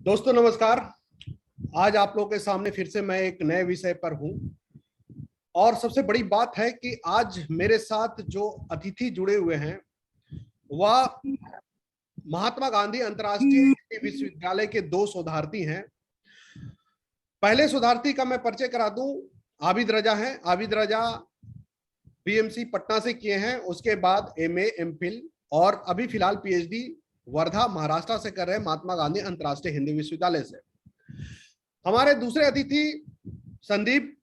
दोस्तों नमस्कार। आज आप लोगों के सामने फिर से मैं एक नए विषय पर हूं और सबसे बड़ी बात है कि आज मेरे साथ जो अतिथि जुड़े हुए हैं वह महात्मा गांधी अंतर्राष्ट्रीय हिंदी विश्वविद्यालय के दो शोधार्थी हैं। पहले शोधार्थी का मैं परिचय करा दूं, आबिद रजा हैं। आबिद रजा बीएमसी पटना से किए हैं, उसके बाद एमए एमफिल और अभी फिलहाल पीएचडी वर्धा महाराष्ट्र से कर रहे हैं, महात्मा गांधी अंतर्राष्ट्रीय हिंदी विश्वविद्यालय से। हमारे दूसरे अतिथि संदीप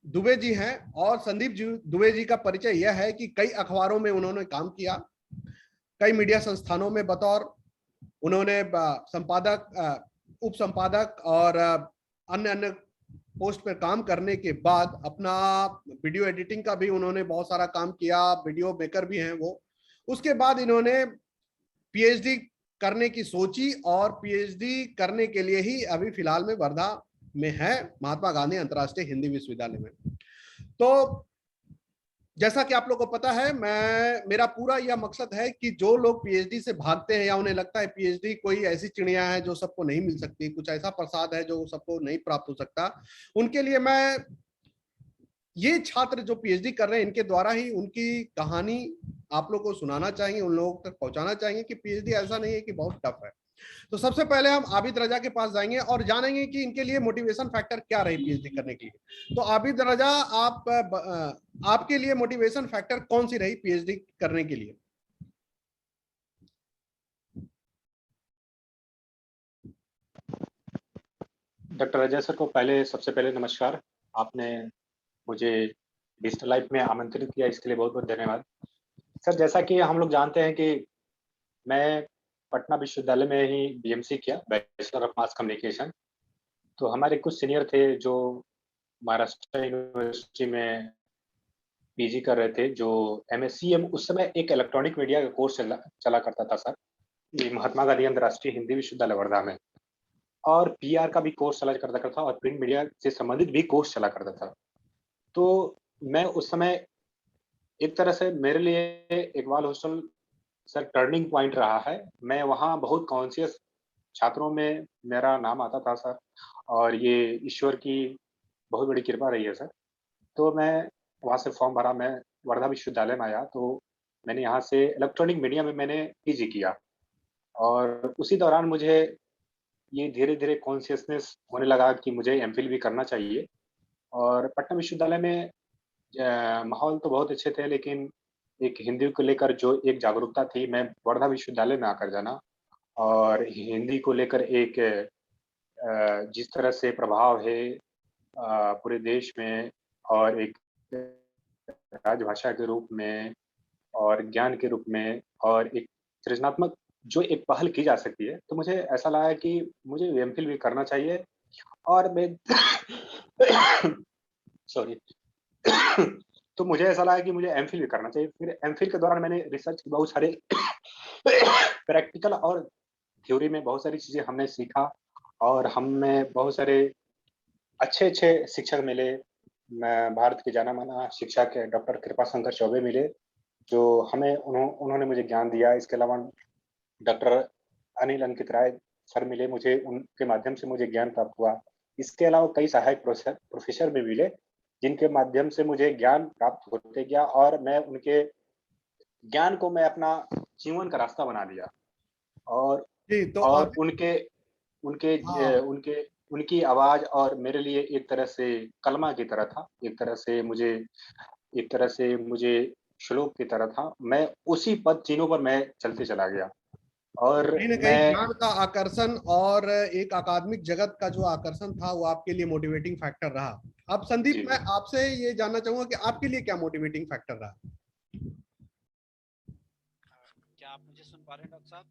दुबे जी हैं और संदीप दुबे जी का परिचय यह है कि कई अखबारों में उन्होंने काम किया, कई मीडिया संस्थानों में बतौर उन्होंने संपादक, उप संपादक और अन्य अन्य पोस्ट पर काम करने के बाद अपना वीडियो एडिटिंग का भी उन्होंने बहुत सारा काम किया, वीडियो मेकर भी हैं वो। उसके बाद इन्होंने पीएचडी करने की सोची और पीएचडी करने के लिए ही अभी फिलहाल में वर्धा में है, महात्मा गांधी अंतर्राष्ट्रीय हिंदी विश्वविद्यालय में। तो जैसा कि आप लोगों को पता है, मेरा पूरा यह मकसद है कि जो लोग पीएचडी से भागते हैं या उन्हें लगता है पीएचडी कोई ऐसी चिड़िया है जो सबको नहीं मिल सकती, कुछ ऐसा प्रसाद है जो सबको नहीं प्राप्त हो सकता, उनके लिए मैं ये छात्र जो पीएचडी कर रहे हैं इनके द्वारा ही उनकी कहानी आप लोगों को सुनाना चाहिए, उन लोगों तक पहुंचाना चाहिए कि पीएचडी ऐसा नहीं है कि बहुत टफ है। तो सबसे पहले हम आबिद रजा के पास जाएंगे और जानेंगे कि इनके लिए मोटिवेशन फैक्टर क्या रही पीएचडी करने के लिए। तो आबिद रजा, आपके लिए मोटिवेशन फैक्टर कौन सी रही पीएचडी करने के लिए? डॉक्टर अजय सर को सबसे पहले नमस्कार। आपने मुझे डिजिटल लाइफ में आमंत्रित किया, इसके लिए बहुत बहुत धन्यवाद सर। जैसा कि हम लोग जानते हैं कि मैं पटना विश्वविद्यालय में ही बीएमसी किया, बैचलर ऑफ मास कम्युनिकेशन। तो हमारे कुछ सीनियर थे जो महाराष्ट्र यूनिवर्सिटी में पीजी कर रहे थे, जो एमएससीएम उस समय एक इलेक्ट्रॉनिक मीडिया का कोर्स चला करता था सर, ये महात्मा गांधी अंतर्राष्ट्रीय हिंदी विश्वविद्यालय वर्धा में। और पीआर का भी कोर्स चला करता था और प्रिंट मीडिया से संबंधित भी कोर्स चला करता था। तो मैं उस समय एक तरह से मेरे लिए Iqbal hostel sir turning point रहा है। मैं वहाँ बहुत कॉन्शियस छात्रों में मेरा नाम आता था सर, और ये ईश्वर की बहुत बड़ी कृपा रही है सर। तो मैं वहाँ से फॉर्म भरा, मैं वर्धा विश्वविद्यालय में आया, तो मैंने यहाँ से इलेक्ट्रॉनिक मीडिया में मैंने पीजी किया। और उसी दौरान मुझे ये धीरे-धीरे कॉन्शियसनेस होने लगा कि मुझे एमफिल भी करना चाहिए। और पटना विश्वविद्यालय में माहौल तो बहुत अच्छे थे, लेकिन एक हिंदी को लेकर जो एक जागरूकता थी, मैं वर्धा विश्वविद्यालय में आकर जाना और हिंदी को लेकर एक जिस तरह से प्रभाव है पूरे देश में, और एक राजभाषा के रूप में और ज्ञान के रूप में और एक सृजनात्मक जो एक पहल की जा सकती है, तो मुझे ऐसा लगा कि मुझे एमफिल भी करना चाहिए। और मैं सॉरी तो मुझे ऐसा लगा कि मुझे एमफिल भी करना चाहिए। फिर एमफिल के दौरान मैंने रिसर्च की बहुत सारे प्रैक्टिकल और थ्योरी में बहुत सारी चीज़ें हमने सीखा, और हमें बहुत सारे अच्छे-अच्छे शिक्षक मिले। भारत के जाना-माना शिक्षक डॉक्टर कृपाशंकर चौबे मिले, जो हमें उन्होंने मुझे ज्ञान दिया। इसके अलावा डॉक्टर अनिल अंकित राय सर मिले मुझे, उनके माध्यम से मुझे ज्ञान प्राप्त हुआ। इसके अलावा कई सहायक प्रोफेसर भी मिले, जिनके माध्यम से मुझे ज्ञान प्राप्त होते गया, और मैं उनके ज्ञान को मैं अपना जीवन का रास्ता बना लिया। और जी, तो और आप उनके उनके हाँ, उनके उनकी आवाज़ और मेरे लिए एक तरह से कलमा की तरह था, एक तरह से मुझे श्लोक की तरह था। मैं उसी पद चिन्हों पर मैं चलते चला गया। और कहीं ना कहीं मैं ज्ञान का आकर्षण और एक अकादमिक जगत का जो आकर्षण था वो आपके लिए मोटिवेटिंग फैक्टर रहा। अब संदीप, जी, मैं आपसे ये जानना चाहूंगा कि आपके लिए क्या मोटिवेटिंग फैक्टर रहा? क्या आप मुझे सुन पा रहे हैं डॉक्टर साहब?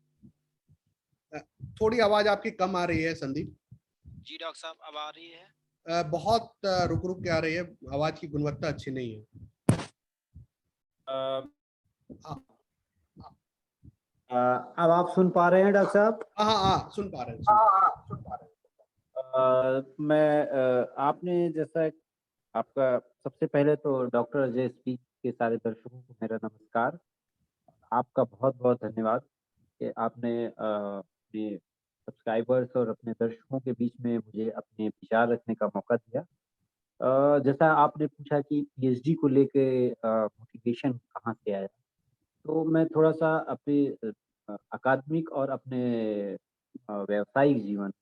थोड़ी आवाज आपकी कम आ रही है संदीप। जी डॉक्टर साहब, अब आ रही है? बहुत रुक रुक के आ रही है, आवाज की गुणवत्ता अच्छी नहीं है। हाँ अब आप सुन पा रहे हैं डॉक्टर साहब? हाँ हाँ, सुन पा रहे हैं, सुन पा रहे आपने जैसा आपका सबसे पहले तो डॉक्टर अजय स्पीच के सारे दर्शकों को मेरा नमस्कार। आपका बहुत बहुत धन्यवाद कि आपने अपने सब्सक्राइबर्स और अपने दर्शकों के बीच में मुझे अपने विचार रखने का मौका दिया। जैसा आपने पूछा कि पीएचडी को लेके मोटिवेशन कहाँ से आया? तो मैं थोड़ा-सा अपने अकादमिक और अपने व्यावसायिक जीवन,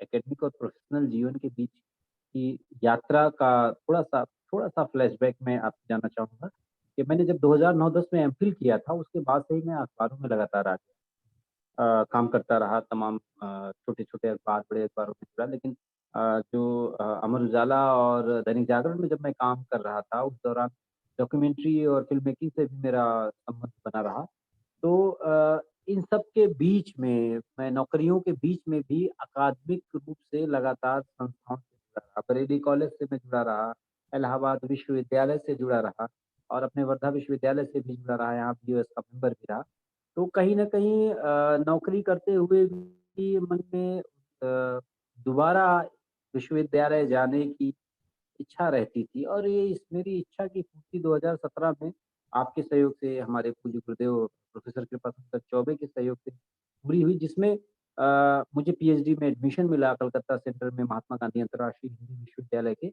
एकेडमिक और प्रोफ़ेशनल जीवन के बीच की यात्रा का थोड़ा-सा फ्लैशबैक मैं आपसे जानना चाहूँगा कि मैंने जब 2009-10 में एमफ़िल किया था, उसके बाद से ही मैं अखबारों में लगातार आ गया। काम करता रहा तमाम छोटे-छोटे अखबार, बड़े अखबारों में जुड़ा लेकिन जो अमर उजाला और दैनिक जागरण में जब मैं काम कर रहा था, उस दौरान डॉक्यूमेंट्री और फ़िल्म मेकिंग से भी मेरा संबंध बना रहा। तो इन सब के बीच में मैं नौकरियों के बीच में भी अकादमिक रूप से लगातार संस्थाओं से जुड़ा रहा। बरेली कॉलेज से मैं जुड़ा रहा, इलाहाबाद विश्वविद्यालय से जुड़ा रहा और अपने वर्धा विश्वविद्यालय से भी जुड़ा रहा, यहाँ बीओएस का मेंबर भी रहा। तो कहीं न कहीं नौकरी करते हुए भी मन में दोबारा विश्वविद्यालय जाने की इच्छा रहती थी और ये इस मेरी इच्छा की पूर्ति 2017 में आपके सहयोग से, हमारे पूज्य गुरुदेव प्रोफ़ेसर कृपाशंकर चौबे के सहयोग से पूरी हुई जिसमें मुझे पीएचडी में एडमिशन मिला कलकत्ता सेंटर में महात्मा गांधी अंतर्राष्ट्रीय हिंदी विश्वविद्यालय के।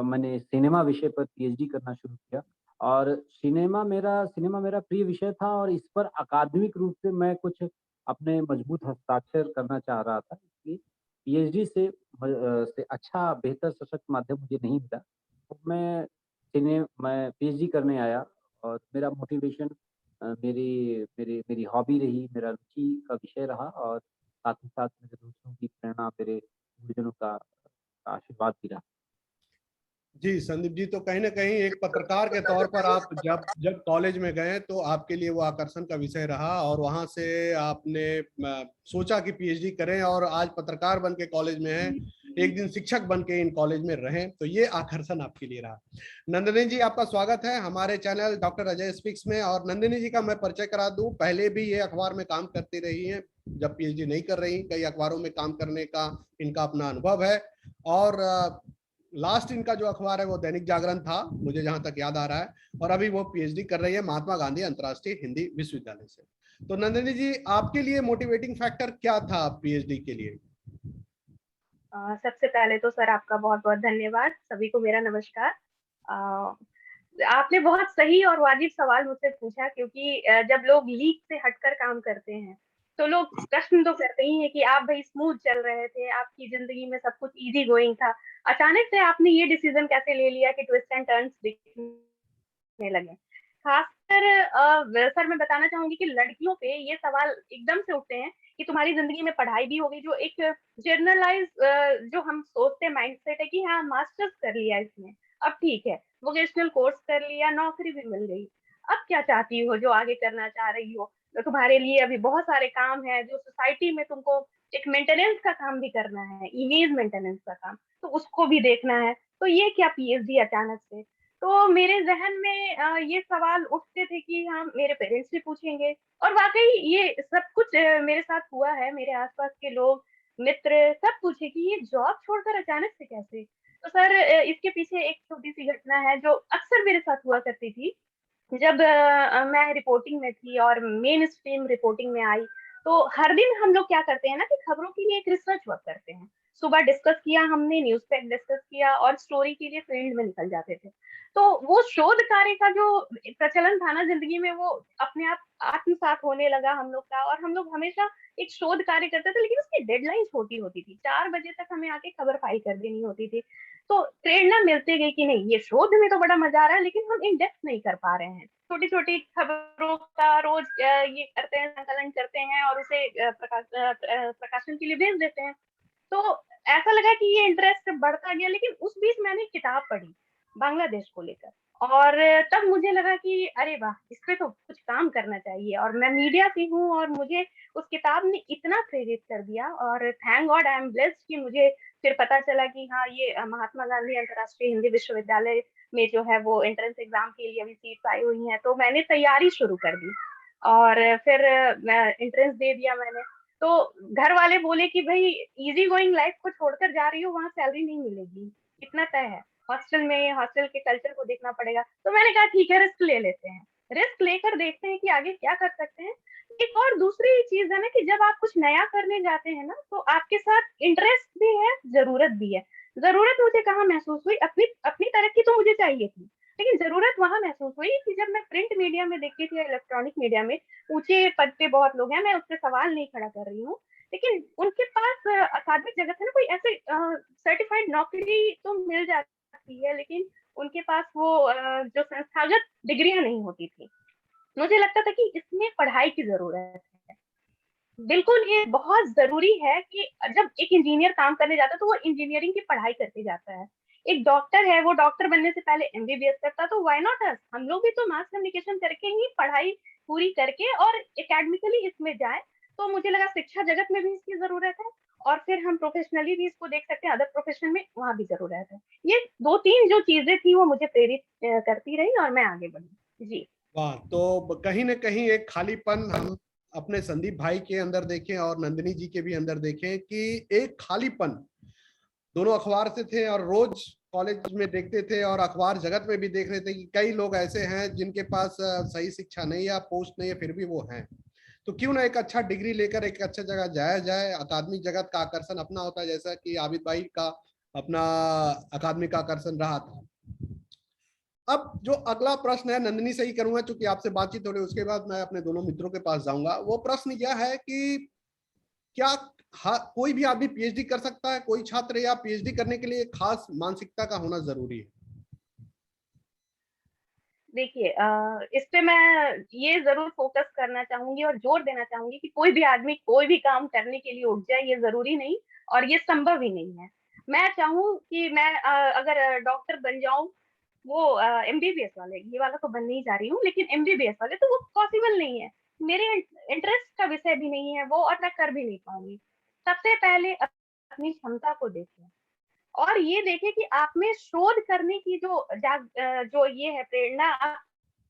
मैंने सिनेमा विषय पर पीएचडी करना शुरू किया और सिनेमा मेरा प्रिय विषय था और इस पर अकादमिक रूप से मैं कुछ अपने मजबूत हस्ताक्षर करना चाह रहा था। इसलिए पीएचडी से अच्छा बेहतर सशक्त माध्यम मुझे नहीं मिला। तो मैं पीएचडी करने आया और मेरा मोटिवेशन मेरी हॉबी रही, मेरा रुचि का विषय रहा और साथ ही साथ मेरे दोस्तों की प्रेरणा, मेरे गुरुजनों का आशीर्वाद भी रहा। जी, संदीप जी, तो कहीं न कहीं एक पत्रकार के तौर पर आप जब जब कॉलेज में गए तो आपके लिए वो आकर्षण का विषय रहा और वहाँ से आपने सोचा कि पीएचडी करें और आज पत्रकार बन के कॉलेज में हैं, एक दिन शिक्षक बन के इन कॉलेज में रहें, तो ये आकर्षण आपके लिए रहा। नंदिनी जी, आपका स्वागत है हमारे चैनल डॉक्टर अजय स्पीक्स में। और नंदिनी जी का मैं परिचय करा दूँ, पहले भी ये अखबार में काम करती रही हैं, जब पीएचडी नहीं कर रही, कई अखबारों में काम करने का इनका अपना अनुभव है। और लास्ट इनका जो अखबार है वो दैनिक जागरण था, मुझे जहां तक याद आ रहा है, और अभी वो पीएचडी कर रही है महात्मा गांधी अंतर्राष्ट्रीय हिंदी विश्वविद्यालय से। तो नंदिनी जी, आपके लिए मोटिवेटिंग फैक्टर क्या था पीएचडी के लिए? सबसे पहले तो सर आपका बहुत-बहुत धन्यवाद। सभी को मेरा नमस्कार। अ, आपने बहुत सही और वाजिब सवाल मुझसे पूछा क्योंकि जब लोग लीक से हटकर काम करते हैं, तो लोग प्रश्न तो करते ही हैं कि आप भई स्मूथ चल रहे थे, आपकी ज़िंदगी में सब कुछ ईज़ी गोइंग था। अचानक से आपने ये डिसीज़न कैसे ले लिया कि ट्विस्ट एंड टर्न्स दिखने लगे? खासकर सर मैं बताना चाहूँगी कि लड़कियों पे ये सवाल एकदम से उठते हैं कि तुम्हारी ज़िंदगी में पढ़ाई भी हो गई, जो एक जर्नलाइज़ जो हम सोचते हैं माइंडसेट है कि हाँ, मास्टर्स कर लिया इसने, अब ठीक है, वोकेशनल कोर्स कर लिया, नौकरी भी मिल गई। अब क्या चाहती हो जो आगे करना चाह रही हो? तो तुम्हारे लिए अभी बहुत सारे काम हैं जो सोसाइटी में तुमको एक मेंटेनेंस का काम भी करना है, इमेज मेंटेनेंस का काम, तो उसको भी देखना है। तो ये क्या पीएचडी अचानक से? तो मेरे ज़हन में ये सवाल उठते थे कि हाँ, मेरे पेरेंट्स भी पूछेंगे और वाक़ई ये सब कुछ मेरे साथ हुआ है, मेरे आस-पास के लोग, मित्र सब पूछे कि ये जॉब छोड़कर अचानक से कैसे? तो सर इसके पीछे एक छोटी-सी घटना है जो अक्सर मेरे साथ हुआ करती थी। जब मैं रिपोर्टिंग में थी और मेन स्ट्रीम रिपोर्टिंग में आई, तो हर दिन हम लोग क्या करते हैं ना कि खबरों के लिए एक रिसर्च वर्क करते हैं। सुबह डिस्कस किया हमने, न्यूज़ पेपर डिस्कस किया और स्टोरी के लिए फील्ड में निकल जाते थे। तो वो शोध कार्य का जो प्रचलन था ना ज़िंदगी में, वो अपने आप आत्मसात होने लगा हम लोग का और हम लोग हमेशा एक शोध कार्य करते थे, लेकिन उसकी डेडलाइन छोटी होती थी। 4 बजे तक हमें आके खबर फाइल कर देनी होती थी। तो प्रेरणा मिलती गई कि नहीं, ये शोध में तो बड़ा मज़ा आ रहा है, लेकिन हम इन डेप्थ नहीं कर पा रहे हैं। छोटी-छोटी खबरों का रोज़ ये करते हैं, संकलन करते हैं और उसे प्रकाशन के लिए भेज देते हैं। तो ऐसा लगा कि ये इंटरेस्ट बढ़ता गया, लेकिन उस बीच मैंने एक किताब पढ़ी, बांग्लादेश को लेकर और तब मुझे लगा कि अरे वाह! इस पे तो कुछ काम करना चाहिए और मैं मीडिया से हूँ और मुझे उस किताब ने इतना प्रेरित कर दिया और thank God I am blessed कि मुझे फिर पता चला कि हाँ, ये महात्मा गांधी अंतर्राष्ट्रीय हिंदी विश्वविद्यालय में जो है वो एंट्रेंस एग्ज़ाम के लिए अभी सीट्स आई हुई हैं, तो मैंने तैयारी शुरू कर दी और फिर मैं एंट्रेंस दे दिया मैंने। तो घर वाले बोले कि भई ईज़ी गोइंग लाइफ़ को छोड़कर जा रही हो, वहाँ सैलरी नहीं मिलेगी, इतना तय है। हॉस्टल के कल्चर को देखना पड़ेगा। तो मैंने कहा ठीक है, रिस्क ले लेते हैं। रिस्क लेकर देखते हैं कि आगे क्या कर सकते हैं। एक और दूसरी चीज है ना कि जब आप कुछ नया करने जाते हैं ना तो आपके साथ इंटरेस्ट भी है, जरूरत भी है। जरूरत मुझे कहाँ महसूस हुई, अपनी अपनी तरक्की तो मुझे चाहिए थी, लेकिन जरूरत वहां महसूस हुई कि जब मैं प्रिंट मीडिया में देखती थी, इलेक्ट्रॉनिक मीडिया में ऊंचे पद पे बहुत लोग हैं, मैं उससे सवाल नहीं खड़ा कर रही हूँ, लेकिन उनके पास अकादमिक जगत है ना, कोई ऐसे सर्टिफाइड नौकरी तो मिल जाती है, लेकिन उनके पास वो जो संस्थागत डिग्रियां नहीं होती थी। मुझे लगता था कि इसमें पढ़ाई की जरूरत है। बिल्कुल ये बहुत जरूरी है कि जब एक इंजीनियर काम करने जाता है तो वो इंजीनियरिंग की पढ़ाई करके जाता है। एक डॉक्टर है, वो डॉक्टर बनने से पहले एमबीबीएस करता, तो व्हाई नॉट अस, हम लोग भी तो मास कम्युनिकेशन करके ही पढ़ाई पूरी करके और एकेडमिकली इसमें जाए। तो मुझे लगा शिक्षा जगत में भी इसकी जरूरत है, और फिर हम प्रोफेशनली भी इसको देख सकते हैं, अदर प्रोफेशन में वहां भी जरूरत है। ये दो तीन जो चीजें थी वो मुझे प्रेरित करती रही और मैं आगे बढ़ी। जी। वाह, तो कहीं ना कहीं एक खालीपन हम अपने संदीप भाई के अंदर देखें और नंदिनी जी के भी अंदर देखें कि एक खालीपन दोनों अखबार से थे और रोज कॉलेज में देखते थे और अखबार जगत में भी देख रहे थे कि कई लोग ऐसे हैं जिनके पास सही शिक्षा नहीं है, पोस्ट नहीं है, फिर भी वो हैं। तो क्यों ना एक अच्छा डिग्री लेकर एक अच्छा जगह जाया जाए। अकादमिक जगत का आकर्षण अपना होता है, जैसा कि आबिद भाई का अपना अकादमिक आकर्षण रहा था। अब जो अगला प्रश्न है नंदिनी से ही करूंगा, चूंकि आपसे बातचीत हो रही है, उसके बाद मैं अपने दोनों मित्रों के पास जाऊंगा। वो प्रश्न यह है कि क्या कोई भी आदमी पीएचडी कर सकता है? कोई छात्र या पीएचडी करने के लिए खास मानसिकता का होना जरूरी है? देखिए इस पे मैं ये जरूर फोकस करना चाहूंगी और जोर देना चाहूंगी कि कोई भी आदमी कोई भी काम करने के लिए उठ जाए, ये जरूरी नहीं और ये संभव ही नहीं है। मैं चाहूँ कि मैं अगर डॉक्टर बन जाऊं, वो एमबीबीएस वाले, ये वाला तो बनने ही जा रही हूँ, लेकिन एमबीबीएस वाले तो वो पॉसिबल नहीं है, मेरे इंटरेस्ट का विषय भी नहीं है वो, और मैं कर भी नहीं पाऊंगी। सबसे पहले अपनी क्षमता को देखें और ये देखें कि आप में शोध करने की जो ये है प्रेरणा, आप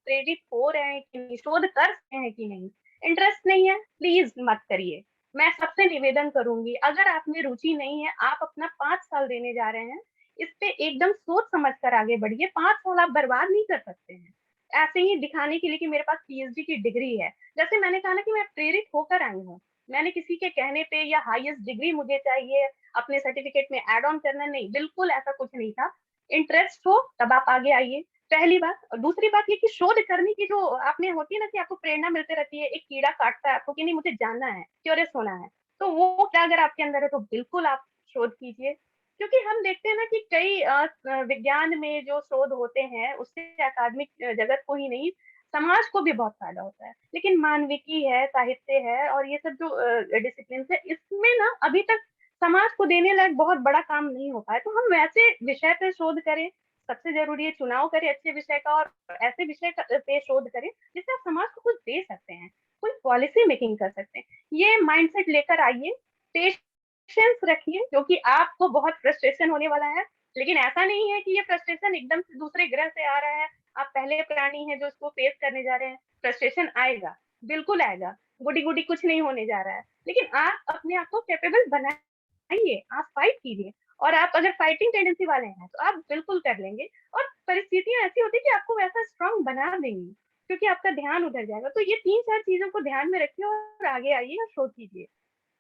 प्रेरित हो रहे हैं कि नहीं, शोध कर रहे हैं कि नहीं। इंटरेस्ट नहीं है, प्लीज मत करिए। मैं सबसे निवेदन करूंगी, अगर आप में रुचि नहीं है, आप अपना 5 साल देने जा रहे हैं, इस पे एकदम सोच समझ कर आगे बढ़िए। 5 साल आप बर्बाद नहीं कर सकते हैं ऐसे ही दिखाने के लिए कि मेरे पास पीएचडी की डिग्री है। जैसे मैंने कहा ना कि मैं प्रेरित होकर आई हूँ, मैंने किसी के कहने पे या हाईएस्ट डिग्री मुझे चाहिए अपने सर्टिफिकेट में ऐड ऑन करना, नहीं, बिल्कुल ऐसा कुछ नहीं था। इंटरेस्ट हो तब आप आगे आइए, पहली बात। और दूसरी बात ये कि शोध करने की जो आपने होती है ना कि आपको प्रेरणा मिलती रहती है, एक कीड़ा काटता है आपको कि नहीं मुझे जानना है, क्यूरियस होना है, तो वो क्या अगर आपके अंदर है तो बिल्कुल आप शोध कीजिए। क्योंकि हम देखते हैं ना कि कई विज्ञान में जो शोध होते हैं उससे अकादमिक जगत को ही नहीं, समाज को भी बहुत फायदा होता है। लेकिन मानविकी है, साहित्य है और ये सब जो डिसिप्लिन है, इसमें ना अभी तक समाज को देने लायक बहुत बड़ा काम नहीं हो पाया। तो हम वैसे विषय पे शोध करें, सबसे जरूरी है चुनाव करें अच्छे विषय का, और ऐसे विषय पे शोध करें जिससे आप समाज को कुछ दे सकते हैं, कोई पॉलिसी मेकिंग कर सकते हैं। ये माइंडसेट लेकर आइए, पेशेंस रखिए, क्योंकि आपको बहुत फ्रस्ट्रेशन होने वाला है, लेकिन ऐसा नहीं है कि ये फ्रस्ट्रेशन एकदम से दूसरे ग्रह से आ रहा है। आप पहले प्राणी हैं जो इसको फेस करने जा रहे हैं। फ्रस्ट्रेशन आएगा, बिल्कुल आएगा, गुडी गुडी कुछ नहीं होने जा रहा है, लेकिन आप अपने आप को कैपेबल बनाइए, आप फाइट कीजिए। और आप अगर फाइटिंग टेंडेंसी वाले हैं तो आप बिल्कुल कर लेंगे, और परिस्थितियां ऐसी होती है कि आपको वैसा स्ट्रांग बना देंगी, क्योंकि आपका ध्यान उधर जाएगा। तो ये 3-4 चीजों को ध्यान में रखिए और आगे आइए और शोध कीजिए।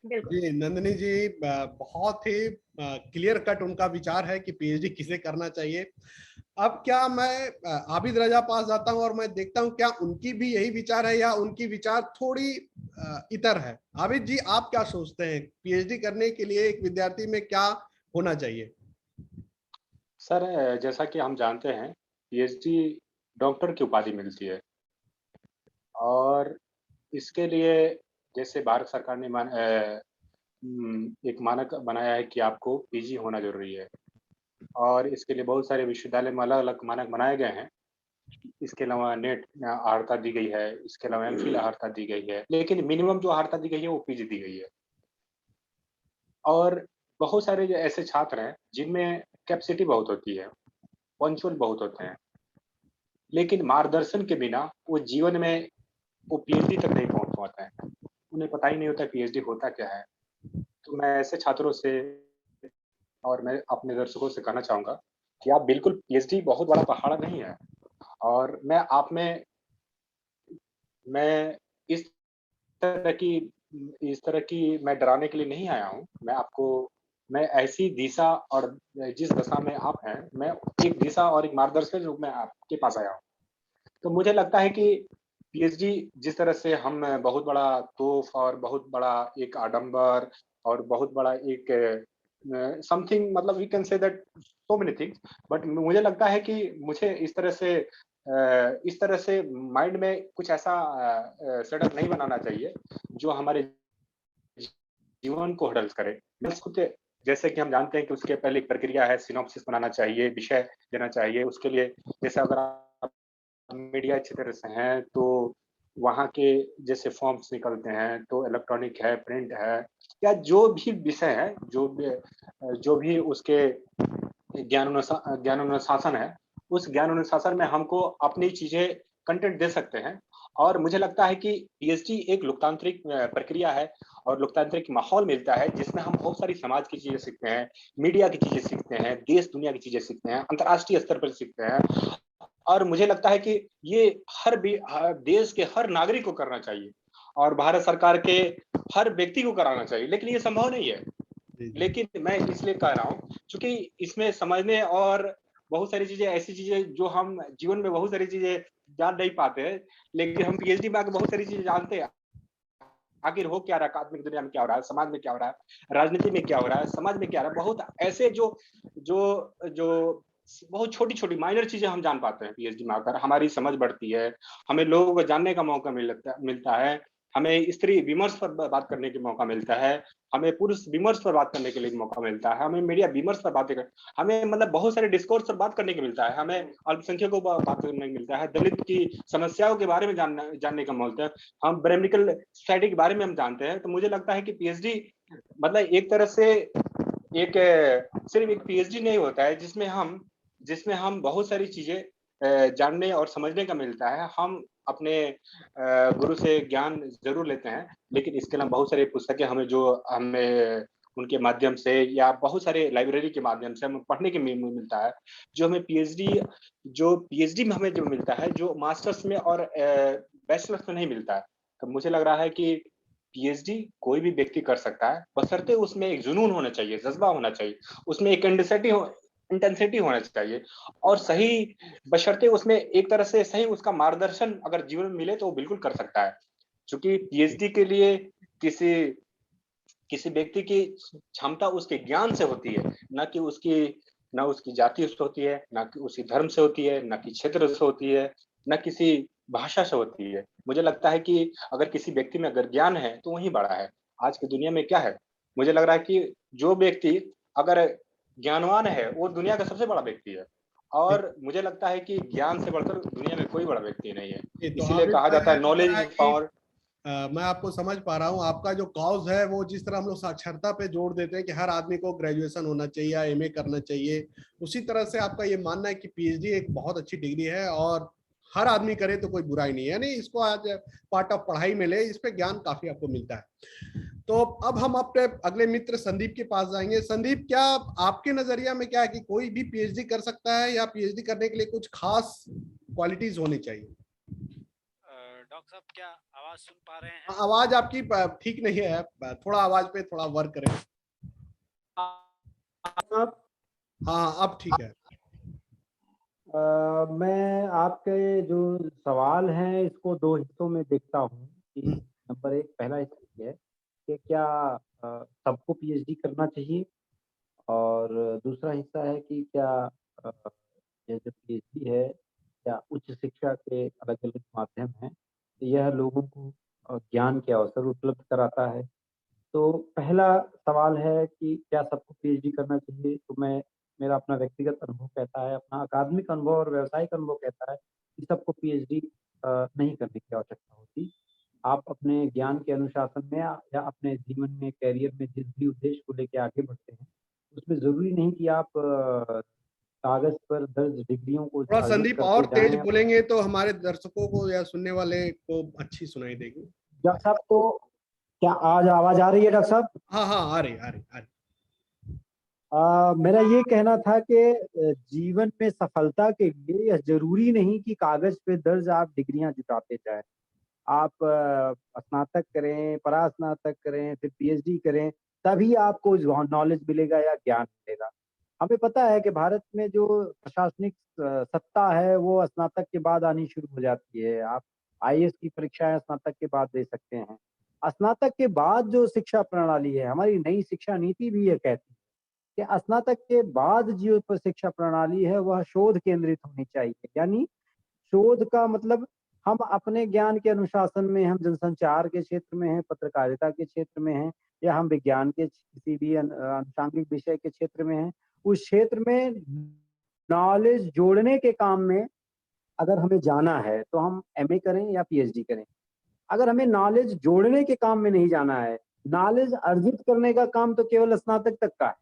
बिल्कुल। जी नंदिनी जी, बहुत ही क्लियर कट उनका विचार है कि पीएचडी किसे करना चाहिए। अब क्या मैं आबिद रजा पास जाता हूं और मैं देखता हूं क्या उनकी भी यही विचार है या उनकी विचार थोड़ी इतर है? आबिद जी, आप क्या सोचते हैं पीएचडी करने के लिए एक विद्यार्थी में क्या होना चाहिए? सर जैसा कि हम जानते हैं पीएचडी डॉक्टर की उपाधि मिलती है, और इसके लिए जैसे भारत सरकार ने एक मानक बनाया है कि आपको पीजी होना जरूरी है, और इसके लिए बहुत सारे विश्वविद्यालय में अलग अलग मानक बनाए गए हैं। इसके अलावा नेट अर्हता दी गई है, इसके अलावा एमफिल अर्हता दी गई है, लेकिन मिनिमम जो अर्हता दी गई है वो पीजी दी गई है। और बहुत सारे जो ऐसे छात्र हैं जिनमें कैपेसिटी बहुत होती है, पंचुअल बहुत होते हैं, लेकिन मार्गदर्शन के बिना वो जीवन में वो पीएचडी तक नहीं पहुंच पाते हैं। उन्हें पता ही नहीं होता पीएचडी होता क्या है। तो मैं ऐसे छात्रों से और मैं अपने दर्शकों से कहना चाहूँगा कि आप बिल्कुल, पीएचडी बहुत बड़ा पहाड़ नहीं है, और मैं इस इस तरह की मैं डराने के लिए नहीं आया हूँ। मैं ऐसी दिशा और जिस दशा में आप हैं, मैं एक दिशा और एक मार्गदर्शक के रूप में आपके पास आया हूँ। तो मुझे लगता है कि पीएचडी जिस तरह से हम बहुत बड़ा तोफ और बहुत बड़ा एक आडंबर और बहुत बड़ा एक समथिंग, मतलब we can say that so many things, but मुझे लगता है कि मुझे इस तरह से माइंड में कुछ ऐसा सेटअप नहीं बनाना चाहिए जो हमारे जीवन को हडल करे। जैसे कि हम जानते हैं कि उसके पहले एक प्रक्रिया है, सिनॉप्सिस बनाना चाहिए, विषय देना चाहिए। उसके लिए जैसे अगर आप मीडिया क्षेत्र से हैं तो वहाँ के जैसे फॉर्म्स निकलते हैं, तो इलेक्ट्रॉनिक है, प्रिंट है, या जो भी विषय है, जो भी उसके ज्ञान अनुशासन है, उस ज्ञान अनुशासन में हमको अपनी चीजें कंटेंट दे सकते हैं। और मुझे लगता है कि पीएचडी एक लोकतांत्रिक प्रक्रिया है और लोकतांत्रिक माहौल मिलता है जिसमें हम बहुत सारी समाज की चीजें सीखते हैं, मीडिया की चीजें सीखते हैं, देश दुनिया की चीजें सीखते हैं, अंतर्राष्ट्रीय स्तर पर सीखते हैं। और मुझे लगता है कि ये देश के हर नागरिक को करना चाहिए और भारत सरकार के हर व्यक्ति को कराना चाहिए, लेकिन ये संभव नहीं है। लेकिन मैं इसलिए कह रहा हूँ क्योंकि इसमें समझने और बहुत सारी चीजें, ऐसी चीजें जो हम जीवन में बहुत सारी चीजें जान नहीं पाते हैं, लेकिन हम पीएचडी में आकर बहुत सारी चीजें जानते हैं। आखिर हो क्या रहा है, आत्मिक दुनिया में क्या हो रहा है, समाज में क्या हो रहा है, राजनीति में क्या हो रहा है, समाज में क्या हो रहा है, बहुत ऐसे जो जो जो बहुत छोटी छोटी माइनर चीजें हम जान पाते हैं पीएचडी में आकर। हमारी समझ बढ़ती है, हमें लोगों को जानने का मौका मिलता है, हमें स्त्री विमर्श पर बात करने का मौका मिलता है, हमें पुरुष विमर्श पर बात करने के लिए मौका मिलता है, हमें मीडिया विमर्श पर बातें कर, हमें मतलब बहुत सारे डिस्कोर्स पर बात करने को मिलता है, हमें अल्पसंख्यकों पर बात करने को मिलता है, दलित की समस्याओं के बारे में जानने का मिलता है, हम ब्राह्मणिकल सोसाइटी के बारे में हम जानते हैं। तो मुझे लगता है कि पीएचडी मतलब एक तरह से एक सिर्फ एक पीएचडी नहीं होता है जिसमें हम बहुत सारी चीजें जानने और समझने का मिलता है। हम अपने गुरु से ज्ञान जरूर लेते हैं, लेकिन इसके अलावा बहुत सारी पुस्तकें हमें उनके माध्यम से या बहुत सारे लाइब्रेरी के माध्यम से हमें पढ़ने के मिलता है, जो पीएचडी में हमें जो मिलता है, जो मास्टर्स में और बैचलर्स में नहीं मिलता है। तो मुझे लग रहा है कि पीएचडी कोई भी व्यक्ति कर सकता है, बशर्ते उसमें एक जुनून होना चाहिए, जज्बा होना चाहिए, उसमें एक इंटेंसिटी होना चाहिए और सही, बशर्ते उसमें एक तरह से सही उसका मार्गदर्शन अगर जीवन में मिले तो वो बिल्कुल कर सकता है। क्योंकि पीएचडी के लिए किसी व्यक्ति की क्षमता उसके ज्ञान से होती है, ना उसकी जाति से होती है, ना कि उसकी धर्म से होती है, ना कि क्षेत्र से होती है, ना किसी भाषा से होती है। मुझे लगता है कि अगर किसी व्यक्ति में अगर ज्ञान है तो वही बड़ा है। आज की दुनिया में क्या है, मुझे लग रहा है कि जो व्यक्ति अगर ज्ञानवान है वो दुनिया का सबसे बड़ा व्यक्ति है, और मुझे लगता है कि ज्ञान से बढ़कर दुनिया में कोई बड़ा व्यक्ति नहीं है। तो इसीलिए आपने कहा जाता है बताया नॉलेज है इज कि पावर। मैं आपको समझ पा रहा हूँ। आपका जो कॉज है वो जिस तरह हम लोग साक्षरता पे जोर देते हैं कि हर आदमी को ग्रेजुएशन होना चाहिए या एमए करना चाहिए, उसी तरह से आपका ये मानना है कि पीएचडी एक बहुत अच्छी डिग्री है और हर आदमी करे तो कोई बुराई नहीं है। यानी इसको आज पार्ट ऑफ पढ़ाई में ले, इस पे ज्ञान काफी आपको मिलता है। तो अब हम अपने अगले मित्र संदीप के पास जाएंगे। संदीप, क्या आपके नजरिया में क्या है कि कोई भी पीएचडी कर सकता है या पीएचडी करने के लिए कुछ खास क्वालिटीज होनी चाहिए? डॉक्टर साहब क्या आवाज सुन पा रहे हैं? आवाज आपकी ठीक नहीं है, थोड़ा आवाज पे थोड़ा वर्क करें। हाँ, अब ठीक है। मैं आपके जो सवाल हैं इसको दो हिस्सों में देखता हूँ कि नंबर एक, पहला हिस्सा ये है कि क्या सबको पीएचडी करना चाहिए, और दूसरा हिस्सा है कि क्या ये जो पीएचडी है या उच्च शिक्षा के अलग अलग माध्यम हैं, यह लोगों को ज्ञान के अवसर उपलब्ध कराता है। तो पहला सवाल है कि क्या सबको पीएचडी करना चाहिए, तो मेरा अपना व्यक्तिगत अनुभव कहता है, अपना अकादमिक अनुभव और व्यावसायिक अनुभव कहता है कि सबको पीएचडी नहीं करने की आवश्यकता होती। आप अपने ज्ञान के अनुशासन में या अपने जीवन में, करियर में जिस भी उद्देश्य को लेके आगे बढ़ते हैं, उसमें ज़रूरी नहीं कि आप कागज़ पर दर्ज डिग्रियों को थोड़ा अर्जित संदीप करते और तेज जाएँ। बोलेंगे तो हमारे दर्शकों को या सुनने वाले को अच्छी सुनाई देगी। डॉक्टर साहब, तो क्या आज आवाज़ आ रही है डॉक्टर साहब? हाँ हाँ, आ रही आ रही आ रही। मेरा ये कहना था कि जीवन में सफलता के लिए यह ज़रूरी नहीं कि कागज़ पे दर्ज आप डिग्रियाँ जुटाते जाएँ। आप स्नातक करें, परास्नातक करें, फिर पीएचडी करें, तभी आपको नॉलेज मिलेगा या ज्ञान मिलेगा। हमें पता है कि भारत में जो प्रशासनिक सत्ता है वो स्नातक के बाद आनी शुरू हो जाती है। आप आईएएस की परीक्षाएं स्नातक के बाद दे सकते हैं। स्नातक के बाद जो शिक्षा प्रणाली है, हमारी नई शिक्षा नीति भी ये कहती है कि स्नातक के बाद जो शिक्षा प्रणाली है वह शोध केंद्रित होनी चाहिए। यानी शोध का मतलब हम अपने ज्ञान के अनुशासन में, हम जनसंचार के क्षेत्र में हैं, पत्रकारिता के क्षेत्र में हैं, या हम विज्ञान के किसी भी आनुषंगिक विषय के क्षेत्र में हैं, उस क्षेत्र में नॉलेज जोड़ने के काम में अगर हमें जाना है तो हम एमए करें या पीएचडी करें। अगर हमें नॉलेज जोड़ने के काम में नहीं जाना है, नॉलेज अर्जित करने का काम तो केवल स्नातक तक का है।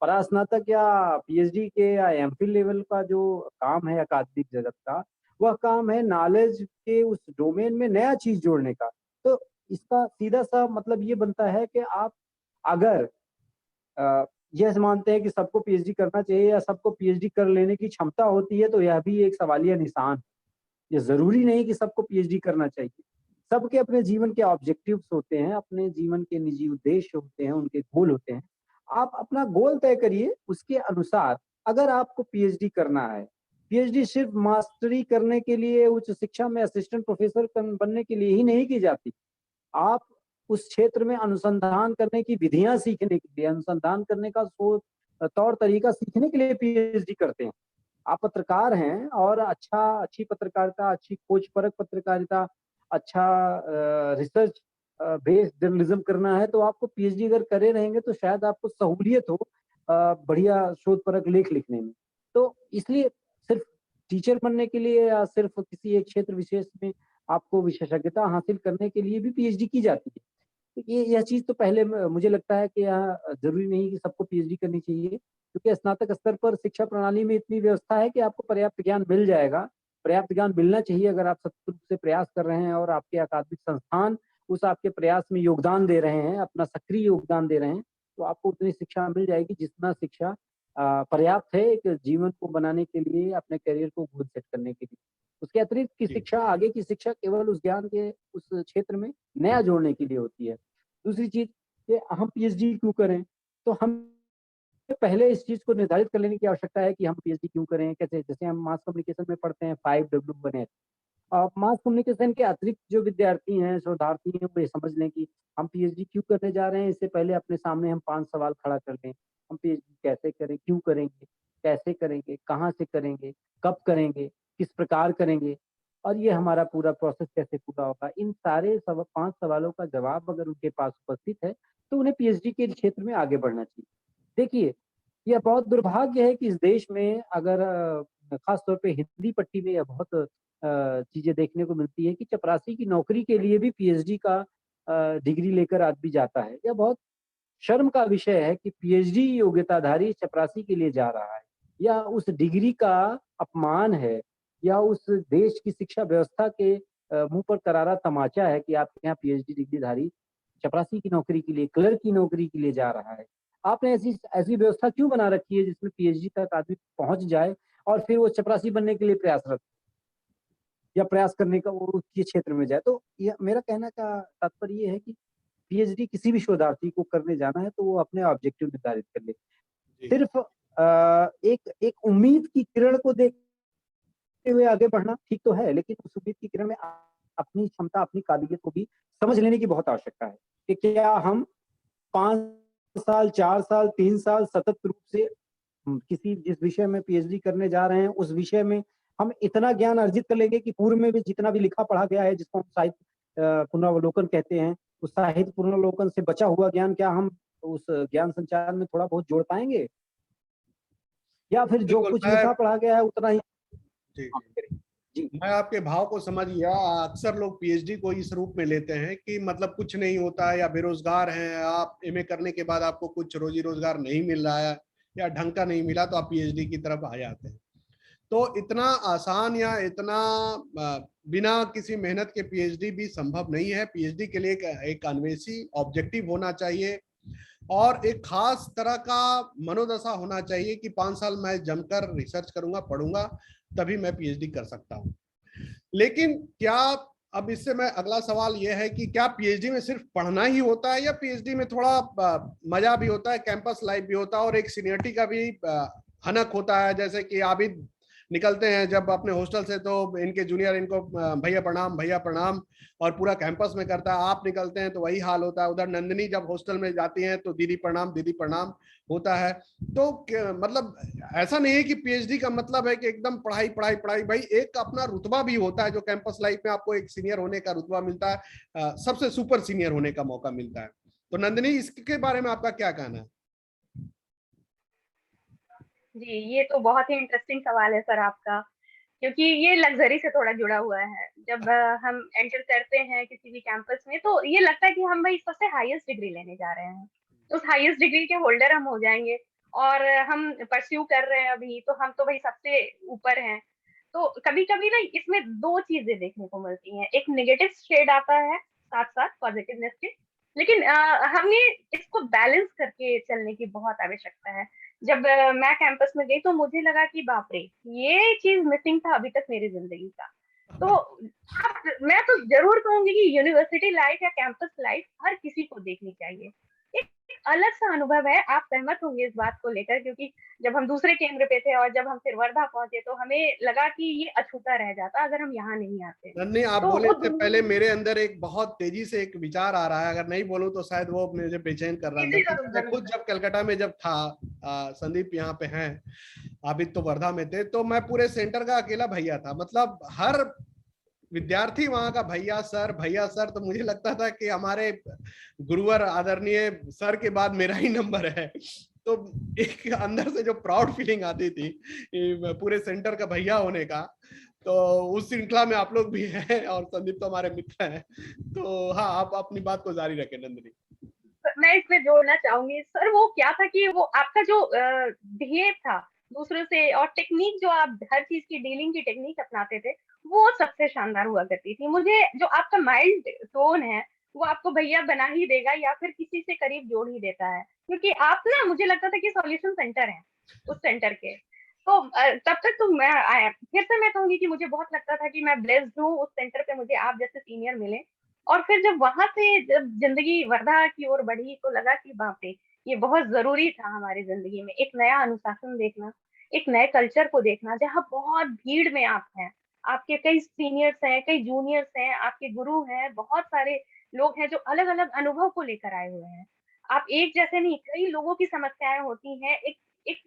परास्नातक या पीएचडी के या एमफिल लेवल का जो काम है अकादमिक जगत का, वह काम है नॉलेज के उस डोमेन में नया चीज जोड़ने का। तो इसका सीधा सा मतलब ये बनता है कि आप अगर यह मानते हैं कि सबको पीएचडी करना चाहिए या सबको पीएचडी कर लेने की क्षमता होती है, तो यह भी एक सवालिया निशान है। ये जरूरी नहीं कि सबको पीएचडी करना चाहिए। सबके अपने जीवन के ऑब्जेक्टिव्स होते हैं, अपने जीवन के निजी उद्देश्य होते हैं, उनके गोल होते हैं। आप अपना गोल तय करिए, उसके अनुसार अगर आपको पीएचडी करना है, पीएचडी सिर्फ मास्टरी करने के लिए, उच्च शिक्षा में असिस्टेंट प्रोफेसर बनने के लिए ही नहीं की जाती। आप उस क्षेत्र में अनुसंधान करने की विधियां सीखने के लिए, अनुसंधान करने का तौर तरीका सीखने के लिए पीएचडी करते हैं। आप पत्रकार हैं और अच्छी पत्रकारिता, अच्छी खोजपरक पत्रकारिता, अच्छा रिसर्च बेस्ड जर्नलिज्म करना है, तो आपको पीएचडी अगर करे रहेंगे तो शायद आपको सहूलियत हो बढ़िया शोधपरक लेख लिखने में। तो इसलिए सिर्फ टीचर बनने के लिए या सिर्फ किसी एक क्षेत्र विशेष में आपको विशेषज्ञता हासिल करने के लिए भी पीएचडी की जाती है। तो यह चीज तो पहले मुझे लगता है कि यहाँ जरूरी नहीं कि सबको पीएचडी करनी चाहिए, क्योंकि स्नातक स्तर पर शिक्षा प्रणाली में इतनी व्यवस्था है कि आपको पर्याप्त ज्ञान मिल जाएगा। पर्याप्त ज्ञान मिलना चाहिए अगर आप सतत रूप से प्रयास कर रहे हैं और आपके अकादमिक संस्थान उस आपके प्रयास में योगदान दे रहे हैं, अपना सक्रिय योगदान दे रहे हैं, तो आपको उतनी शिक्षा मिल जाएगी जितना शिक्षा पर्याप्त है एक जीवन को बनाने के लिए, अपने करियर को गोल सेट करने के लिए। उसके अतिरिक्त की शिक्षा, आगे की शिक्षा केवल उस ज्ञान के उस क्षेत्र में नया जोड़ने के लिए होती है। दूसरी चीज कि हम पीएचडी क्यों करें, तो हम पहले इस चीज को निर्धारित कर लेने की आवश्यकता है कि हम पीएचडी क्यों करें, कैसे। जैसे हम मास कम्युनिकेशन में पढ़ते हैं 5W1H। मास कम्युनिकेशन के अतिरिक्त जो विद्यार्थी हैं, शोधार्थी हैं, वो ये समझ लें कि हम पीएचडी क्यों करने जा रहे हैं। इससे पहले अपने सामने हम 5 सवाल खड़ा कर लें। हम पीएचडी कैसे करें, क्यों करेंगे, कैसे करेंगे, कहाँ से करेंगे, कब करेंगे, किस प्रकार करेंगे, और ये हमारा पूरा प्रोसेस कैसे पूरा होगा। इन सारे 5 सवालों का जवाब अगर उनके पास उपस्थित है तो उन्हें पीएचडी के क्षेत्र में आगे बढ़ना चाहिए। देखिए, यह बहुत दुर्भाग्य है कि इस देश में अगर खास तौर पे हिंदी पट्टी में यह बहुत चीजें देखने को मिलती है कि चपरासी की नौकरी के लिए भी पीएचडी का डिग्री लेकर आदमी जाता है। यह बहुत शर्म का विषय है कि पीएचडी योग्यताधारी चपरासी के लिए जा रहा है, या उस डिग्री का अपमान है, या उस देश की शिक्षा व्यवस्था के मुंह पर करारा तमाचा है कि आपके यहाँ पीएचडी डिग्रीधारी चपरासी की नौकरी के लिए, क्लर्क की नौकरी के लिए जा रहा है। आपने ऐसी व्यवस्था क्यों बना रखी है जिसमें पीएचडी तक आदमी पहुंच जाए और फिर वो चपरासी बनने के लिए प्रयासरत या प्रयास करने का वो उसके क्षेत्र में जाए। तो यह मेरा कहना का तात्पर्य ये है कि पीएचडी किसी भी शोधार्थी को करने जाना है तो वो अपने ऑब्जेक्टिव निर्धारित कर ले। सिर्फ एक उम्मीद की किरण को देखते हुए आगे बढ़ना ठीक तो है, लेकिन उस उम्मीद की किरण में अपनी क्षमता, अपनी काबिलियत को भी समझ लेने की बहुत आवश्यकता है कि क्या हम 5 साल, 4 साल, 3 साल सतत रूप से किसी जिस विषय में पीएचडी करने जा रहे हैं उस विषय में हम इतना ज्ञान अर्जित कर लेंगे कि पूर्व में भी जितना भी लिखा पढ़ा गया है, जिसको हम साहित्य पुनरावलोकन कहते हैं, उस साहित्य पुनरावलोकन से बचा हुआ ज्ञान क्या हम उस ज्ञान संचार में थोड़ा बहुत जोड़ पाएंगे, या फिर जो कुछ लिखा पढ़ा गया है उतना ही जी, मैं आपके भाव को समझ गया। अक्सर लोग पीएचडी को इस रूप में लेते हैं कि मतलब कुछ नहीं होता है, या बेरोजगार हैं आप, एमए करने के बाद आपको कुछ रोजी रोजगार नहीं मिल रहा है या ढंग का नहीं मिला तो आप पीएचडी की तरफ आ जाते हैं। तो इतना आसान या इतना बिना किसी मेहनत के पीएचडी भी संभव नहीं है। पीएचडी के लिए एक अन्वेषी ऑब्जेक्टिव होना चाहिए और एक खास तरह का मनोदशा होना चाहिए कि 5 साल मैं जमकर रिसर्च करूंगा, पढ़ूंगा, तभी मैं पीएचडी कर सकता हूं। लेकिन क्या अब इससे मैं अगला सवाल ये है कि क्या पीएचडी में सिर्फ पढ़ना ही होता है या पीएचडी में थोड़ा मजा भी होता है, कैंपस लाइफ भी होता है और एक सीनियरिटी का भी हनक होता है? जैसे कि आबिद निकलते हैं जब अपने हॉस्टल से तो इनके जूनियर इनको भैया प्रणाम और पूरा कैंपस में करता है। आप निकलते हैं तो वही हाल होता है। उधर नंदिनी जब हॉस्टल में जाती हैं तो दीदी प्रणाम होता है। तो मतलब ऐसा नहीं है कि पीएचडी का मतलब है कि एकदम पढ़ाई पढ़ाई पढ़ाई। भाई एक अपना रुतबा भी होता है जो कैंपस लाइफ में आपको एक सीनियर होने का रुतबा मिलता है, सबसे सुपर सीनियर होने का मौका मिलता है। तो नंदिनी, इसके बारे में आपका क्या कहना है? जी, ये तो बहुत ही इंटरेस्टिंग सवाल है सर आपका, क्योंकि ये लग्जरी से थोड़ा जुड़ा हुआ है। जब हम एंटर करते हैं किसी भी कैंपस में तो ये लगता है कि हम भाई सबसे हाईएस्ट डिग्री लेने जा रहे हैं, उस हाईएस्ट डिग्री के होल्डर हम हो जाएंगे और हम परस्यू कर रहे हैं अभी तो हम तो भाई सबसे ऊपर हैं। तो कभी कभी ना इसमें दो चीजें देखने को मिलती हैं, एक नेगेटिव शेड आता है साथ साथ पॉजिटिवनेस के, लेकिन हमने इसको बैलेंस करके चलने की बहुत आवश्यकता है। जब मैं कैंपस में गई तो मुझे लगा कि बाप रे, ये चीज मिसिंग था अभी तक मेरी जिंदगी का। तो मैं तो जरूर कहूंगी कि यूनिवर्सिटी लाइफ या कैंपस लाइफ हर किसी को देखनी चाहिए। एक अलग सा अनुभव है, आप सहमत होंगे इस बात को लेकर, क्योंकि जब हम दूसरे केंद्र पे थे और जब हम फिर वर्धा पहुंचे तो हमें लगा कि ये अछूता रह जाता अगर हम यहाँ नहीं आते। नन्नी, आप तो बोले वो इससे पहले मेरे अंदर एक बहुत तेजी से एक विचार आ रहा है, अगर नहीं बोलूं तो शायद वो मुझे बेचैन कर रहा है अंदर से। मैं खुद जब कलकत्ता में जब था, संदीप यहाँ पे हैं, आबिद तो वर्धा में थे, तो मैं पूरे सेंटर का अकेला भैया था। मतलब हर विद्यार्थी वहां का भैया सर। तो मुझे लगता था कि हमारे गुरुवर आदरणीय सर के बाद मेरा ही नंबर है। तो एक अंदर से जो प्राउड फीलिंग आती थी पूरे सेंटर का भैया होने का, तो उस श्रृंखला में आप लोग भी हैं और संदीप तो हमारे मित्र हैं। तो हाँ, आप अपनी बात को जारी रखें नंदिनी। मैं इसमें जोड़ना चाहूंगी सर, वो क्या था कि वो आपका जो बिहेव था दूसरों से और टेक्निक जो आप हर चीज की डीलिंग की टेक्निक अपनाते थे वो सबसे शानदार हुआ करती थी। मुझे जो आपका माइल्ड टोन है वो आपको भैया बना ही देगा या फिर किसी से करीब जोड़ ही देता है, क्योंकि आप ना, मुझे लगता था कि सॉल्यूशन सेंटर है उस सेंटर के। तो तब तक तो मैं आया, फिर से मैं कहूंगी कि मुझे बहुत लगता था कि मैं ब्लेस्ड हूँ उस सेंटर पे मुझे आप जैसे सीनियर मिले। और फिर जब वहां से जब जिंदगी वर्धा की ओर बढ़ी तो लगा कि बाप रे, ये बहुत जरूरी था हमारी जिंदगी में, एक नया अनुशासन देखना, एक नए कल्चर को देखना जहाँ बहुत भीड़ में आप हैं, आपके कई सीनियर्स हैं, कई जूनियर्स हैं, आपके गुरु हैं, बहुत सारे लोग हैं जो अलग अलग अनुभव को लेकर आए हुए हैं। आप एक जैसे नहीं, कई लोगों की समस्याएं होती हैं, एक एक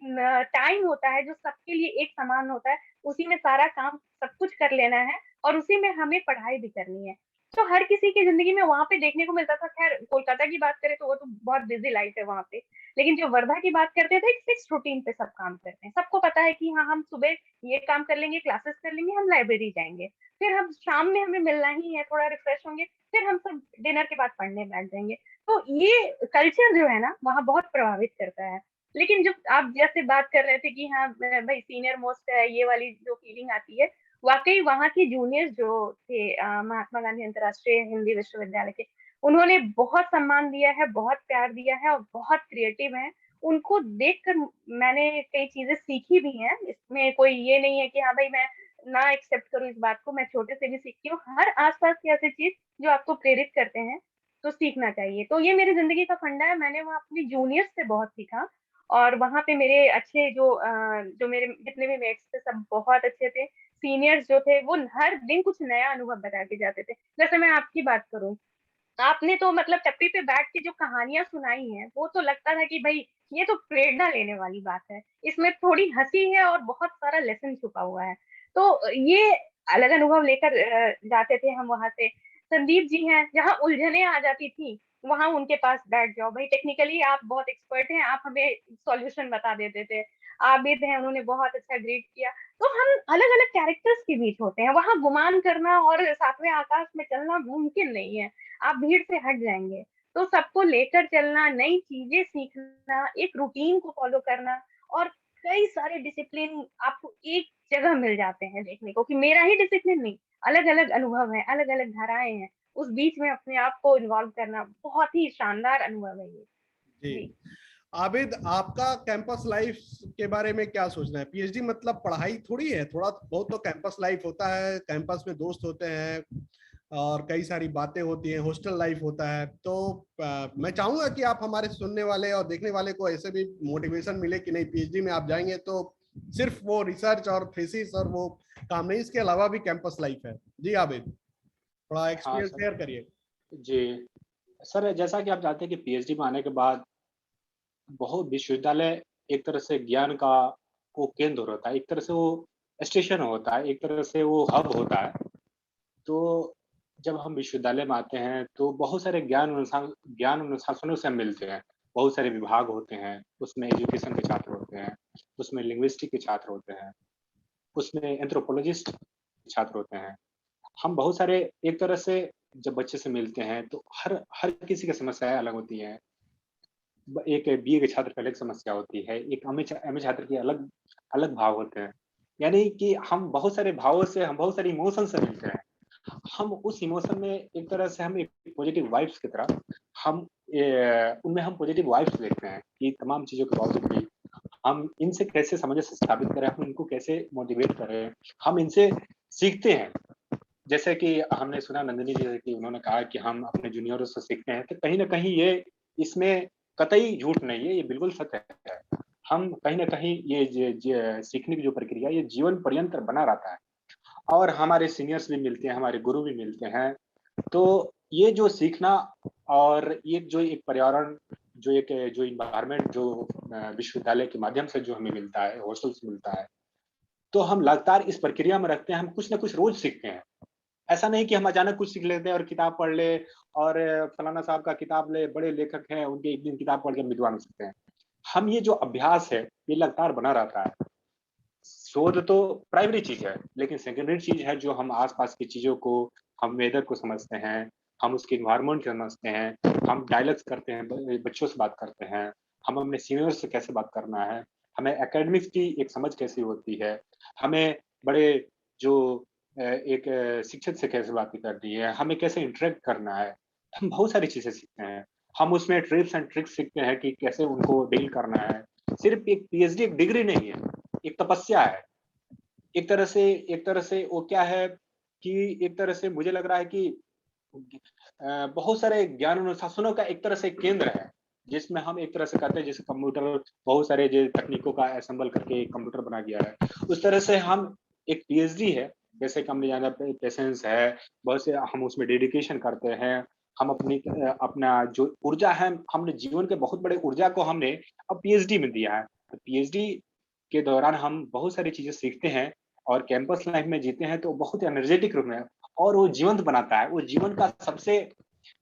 टाइम होता है जो सबके लिए एक समान होता है, उसी में सारा काम सब कुछ कर लेना है और उसी में हमें पढ़ाई भी करनी है। तो हर किसी की जिंदगी में वहां पे देखने को मिलता था। खैर कोलकाता की बात करें तो वो तो बहुत बिजी लाइफ है वहां पे, लेकिन जो वर्धा की बात करते थे एक फिक्स रूटीन पे सब काम करते हैं, सबको पता है कि हाँ हम सुबह ये काम कर लेंगे, क्लासेस कर लेंगे, हम लाइब्रेरी जाएंगे, फिर हम शाम में हमें मिलना ही है, थोड़ा रिफ्रेश होंगे, फिर हम सब डिनर के बाद पढ़ने बैठ जाएंगे। तो ये कल्चर जो है ना वहाँ बहुत प्रभावित करता है। लेकिन जब आप जैसे बात कर रहे थे कि हाँ भाई सीनियर मोस्ट है, ये वाली जो फीलिंग आती है, वाकई वहाँ के जूनियर्स जो थे महात्मा गांधी अंतर्राष्ट्रीय हिंदी विश्वविद्यालय के, उन्होंने बहुत सम्मान दिया है, बहुत प्यार दिया है और बहुत क्रिएटिव हैं। उनको देखकर मैंने कई चीजें सीखी भी हैं, इसमें कोई ये नहीं है कि हाँ भाई मैं ना एक्सेप्ट करूँ इस बात को, मैं छोटे से भी सीखती हूँ। हर आसपास की ऐसी चीज जो आपको प्रेरित करते हैं तो सीखना चाहिए। तो ये मेरी जिंदगी का फंडा है, मैंने वहाँ अपनी जूनियर्स से बहुत सीखा और वहाँ पे मेरे अच्छे जो मेरे जितने भी मेट्स थे सब बहुत अच्छे थे। सीनियर्स जो थे वो हर दिन कुछ नया अनुभव बता के जाते थे। जैसे मैं आपकी बात करूं, आपने तो मतलब टप्पी पे बैठ के जो कहानियां सुनाई हैं वो तो लगता था कि भाई ये तो प्रेरणा लेने वाली बात है, इसमें थोड़ी हंसी है और बहुत सारा लेसन छुपा हुआ है। तो ये अलग अनुभव लेकर जाते थे हम वहां से। संदीप जी हैं, जहाँ उलझने आ जाती थी वहां उनके पास बैठ जाओ भाई, टेक्निकली आप बहुत एक्सपर्ट हैं, आप हमें सॉल्यूशन बता देते थे। आबिद हैं, उन्होंने बहुत अच्छा ग्रीट किया। तो हम अलग अलग कैरेक्टर्स के बीच होते हैं, वहां गुमान करना और सातवें आकाश में चलना मुमकिन नहीं है, आप भीड़ से हट जाएंगे। तो सबको लेकर चलना, नई चीजें सीखना, एक रूटीन को फॉलो करना और कई सारे डिसिप्लिन आपको एक जगह मिल जाते हैं देखने को कि मेरा ही डिसिप्लिन नहीं, अलग अलग अनुभव है, अलग अलग धाराएं हैं, उस बीच में अपने आप को इन्वॉल्व करना बहुत ही शानदार अनुभव है ये। जी आबिद, आपका कैंपस लाइफ के बारे में क्या सोचना है? पीएचडी मतलब पढ़ाई थोड़ी है, थोड़ा बहुत तो कैंपस लाइफ होता है, कैंपस में दोस्त होते हैं, और कई सारी बातें होती हैं, हॉस्टल लाइफ होता है। तो मैं चाहूंगा कि आप हमारे सुनने वाले और देखने वाले को ऐसे भी मोटिवेशन मिले कि नहीं, पीएचडी में आप जाएंगे तो सिर्फ वो रिसर्च और थीसिस और वो काम नहीं, इसके अलावा भी कैंपस लाइफ है। जी आबिद, थोड़ा हाँ एक्सपीरियंस सर। शेयर करिए। जी सर, जैसा कि आप जानते हैं कि पीएचडी में आने के बाद बहुत विश्वविद्यालय एक तरह से ज्ञान का वो केंद्र होता है, एक तरह से वो स्टेशन होता है, एक तरह से वो हब होता है। तो जब हम विश्वविद्यालय में आते हैं तो बहुत सारे ज्ञान अनुशासनों से हम मिलते हैं। बहुत सारे विभाग होते हैं, उसमें एजुकेशन के छात्र होते हैं, उसमें लिंग्विस्टिक के छात्र होते हैं, उसमें एंथ्रोपोलॉजिस्ट छात्र होते हैं। हम बहुत सारे एक तरह से जब बच्चे से मिलते हैं तो हर हर किसी की समस्याएं अलग होती हैं। एक बीए के छात्र की अलग समस्या होती है, एक एमए छात्र की अलग अलग भाव होते हैं। यानी कि हम बहुत सारे भावों से, हम बहुत सारे इमोशन से मिलते हैं। हम उस इमोशन में एक तरह से हम एक पॉजिटिव वाइब्स की तरह हम उनमें हम पॉजिटिव वाइब्स देखते हैं कि तमाम चीज़ों के बावजूद भी हम इनसे कैसे सामंजस्य स्थापित करें, हम इनको कैसे मोटिवेट करें, हम इनसे सीखते हैं। जैसे कि हमने सुना नंदिनी जी कि उन्होंने कहा कि हम अपने जूनियरों से सीखते हैं, तो कहीं न कहीं ये इसमें कतई झूठ नहीं है, ये बिल्कुल सत्य है। हम कहीं न कहीं ये सीखने की जो प्रक्रिया है, ये जीवन पर्यंत बना रहता है और हमारे सीनियर्स भी मिलते हैं, हमारे गुरु भी मिलते हैं। तो ये जो सीखना और ये जो एक पर्यावरण, जो एनवायरनमेंट जो विश्वविद्यालय के माध्यम से जो हमें मिलता है, हॉस्टल से मिलता है, तो हम लगातार इस प्रक्रिया में रखते हैं, हम कुछ न कुछ रोज़ सीखते हैं। ऐसा नहीं कि हम अचानक कुछ सीख लेते हैं और किताब पढ़ ले और फलाना साहब का किताब ले, बड़े लेखक हैं, उनकी एक दिन किताब पढ़ के हम विद्वान हो सकते हैं। हम ये जो अभ्यास है, ये लगातार बना रहता है। शोध तो प्राइमरी चीज़ है, लेकिन सेकेंडरी चीज़ है जो हम आस-पास की चीज़ों को, हम वेदर को समझते हैं, हम उसके एनवायरनमेंट को समझते हैं, हम डायलॉग्स करते हैं, बच्चों से बात करते हैं, हम अपने सीनियर्स से कैसे बात करना है, हमें एकेडमिक्स की एक समझ कैसी होती है, हमें बड़े जो एक शिक्षक से कैसे बात करनी है, हमें कैसे इंटरैक्ट करना है, हम बहुत सारी चीज़ें सीखते हैं। हम उसमें टिप्स एंड ट्रिक्स सीखते हैं कि कैसे उनको डील करना है। सिर्फ एक पीएचडी एक डिग्री नहीं है, एक तपस्या है। एक तरह से वो क्या है कि एक तरह से मुझे लग रहा है कि बहुत सारे ज्ञान अनुशासनों का एक तरह से केंद्र है, जिसमें हम एक तरह से कहते हैं जैसे कंप्यूटर बहुत सारे जो तकनीकों का असेंबल करके एक कंप्यूटर बना गया है, उस तरह से हम एक पीएचडी है, जैसे कि हमने जाना पेशेंस है, बहुत से हम उसमें डेडिकेशन करते हैं, हम अपना जो ऊर्जा है, हमने जीवन के बहुत बड़े ऊर्जा को हमने अब पीएचडी में दिया है। तो पीएचडी के दौरान हम बहुत सारी चीज़ें सीखते हैं और कैंपस लाइफ में जीते हैं तो बहुत एनर्जेटिक रूप में और वो जीवंत बनाता है। वो जीवन का सबसे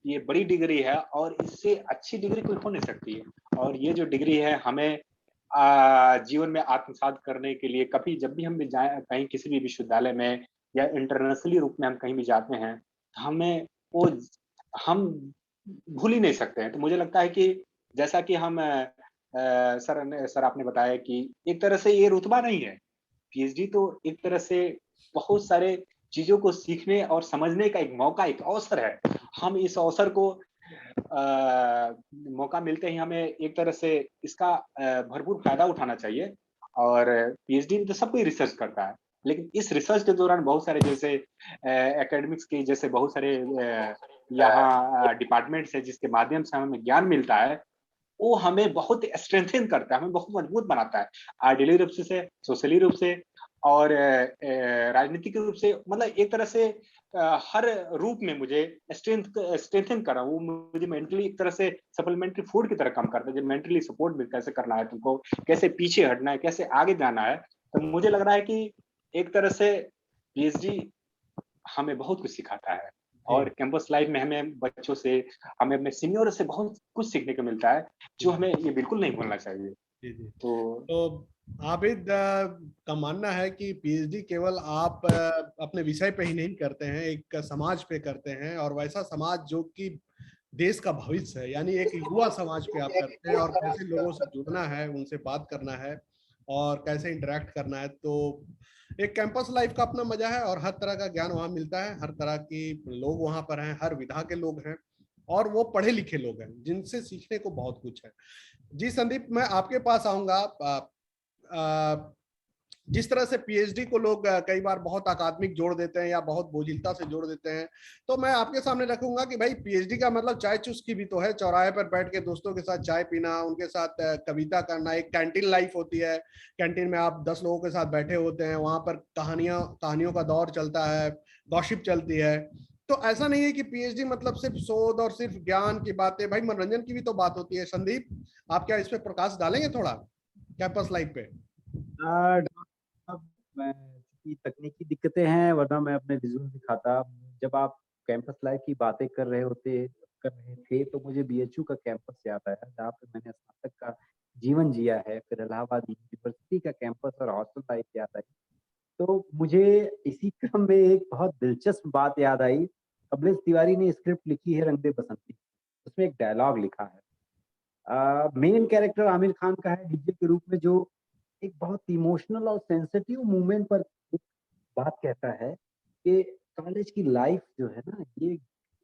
ये बड़ी डिग्री है और इससे अच्छी डिग्री कोई हो नहीं सकती है। और ये जो डिग्री है हमें जीवन में आत्मसात करने के लिए कभी जब भी हम भी जाएँ कहीं किसी भी विश्वविद्यालय में या इंटरनेशनली रूप में हम कहीं भी जाते हैं, हमें वो हम भूल ही नहीं सकते हैं। तो मुझे लगता है कि जैसा कि हम सर आपने बताया कि एक तरह से ये रुतबा नहीं है। पीएचडी तो एक तरह से बहुत सारे चीज़ों को सीखने और समझने का एक मौका, एक अवसर है। हम इस अवसर को मौका मिलते ही हमें एक तरह से इसका भरपूर फ़ायदा उठाना चाहिए और पीएचडी में तो सब कोई रिसर्च करता है। लेकिन इस रिसर्च के दौरान बहुत सारे जैसे एकेडमिक्स के जैसे बहुत सारे यहाँ डिपार्टमेंट्स हैं जिसके माध्यम से हमें ज्ञान मिलता है, वो हमें बहुत स्ट्रेंथन करता है, हमें बहुत मजबूत बनाता है। आइडियली रूप से, सोशली रूप से और राजनीतिक रूप से मतलब एक तरह से हर रूप में मुझे स्ट्रेंथन कर रहा हूँ। वो मुझे मेंटली एक तरह से सप्लीमेंट्री फूड की तरह काम करता है। जब मेंटली सपोर्ट भी कैसे करना है तुमको, कैसे पीछे हटना है, कैसे आगे जाना है। तो मुझे लग रहा है कि एक तरह से पीएचडी हमें बहुत कुछ सिखाता है और कैंपस लाइफ में हमें बच्चों से, हमें अपने सीनियर से बहुत कुछ सीखने को मिलता है, जो हमें ये बिल्कुल नहीं भूलना चाहिए। जी जी। तो तो आबिद का मानना है कि पीएचडी केवल आप अपने विषय पे ही नहीं करते हैं, एक समाज पे करते हैं, और वैसा समाज जो कि देश का भविष्य है, यानी एक युवा समाज पे आप करते हैं, और कैसे लोगों से जुड़ना है, उनसे बात करना है और कैसे इंटरेक्ट करना है। तो एक कैंपस लाइफ का अपना मजा है और हर तरह का ज्ञान वहाँ मिलता है, हर तरह के लोग वहाँ पर हैं, हर विधा के लोग हैं और वो पढ़े लिखे लोग हैं जिनसे सीखने को बहुत कुछ है। जी संदीप, मैं आपके पास आऊंगा। जिस तरह से पीएचडी को लोग कई बार बहुत अकादमिक जोड़ देते हैं या बहुत बोझिलता से जोड़ देते हैं, तो मैं आपके सामने रखूंगा कि भाई पीएचडी का मतलब चाय चुस्की भी तो है, चौराहे पर बैठ के दोस्तों के साथ चाय पीना, उनके साथ कविता करना, एक कैंटीन लाइफ होती है। कैंटीन में आप 10 लोगों के साथ बैठे होते हैं, वहां पर कहानियों का दौर चलता है, गॉसिप चलती है। तो ऐसा नहीं है कि पीएचडी मतलब सिर्फ शोध और सिर्फ ज्ञान की बातें, भाई मनोरंजन की भी तो बात होती है। संदीप, आप क्या इस पे प्रकाश डालेंगे थोड़ा कैंपस लाइफ पे? अब मैं चूंकि तकनीकी दिक्कतें हैं, वरना मैं अपने विजुअल दिखाता। जब आप कैंपस लाइफ की बातें कर रहे थे तो मुझे बीएचयू का कैंपस याद आया, जहाँ पे मैंने स्नातक का जीवन जिया है। फिर इलाहाबाद यूनिवर्सिटी का कैंपस और हॉस्टल लाइफ याद आई। तो मुझे इसी क्रम में एक बहुत दिलचस्प बात याद आई। कमलेश तिवारी ने स्क्रिप्ट लिखी है रंग दे बसंती, उसमें एक डायलॉग लिखा है, मेन कैरेक्टर आमिर खान का है डीजे के रूप में, जो एक बहुत इमोशनल और सेंसिटिव मोमेंट पर एक बात कहता है कि कॉलेज की लाइफ जो है ना, ये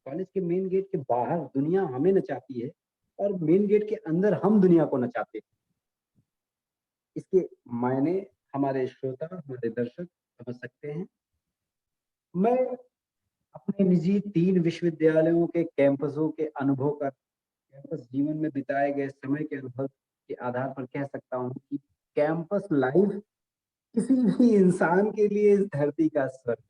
कॉलेज के मेन गेट के बाहर दुनिया हमें नचाती है और मेन गेट के अंदर हम दुनिया को नचाते हैं। इसके मायने हमारे श्रोता, हमारे दर्शक समझ सकते हैं। मैं अपने निजी 3 विश्वविद्यालयों के कैंपसों के अनुभव का, कैंपस जीवन में बिताए गए समय के अनुभव के आधार पर कह सकता हूँ कि कैंपस लाइफ किसी भी इंसान के लिए इस धरती का स्वर्ग है।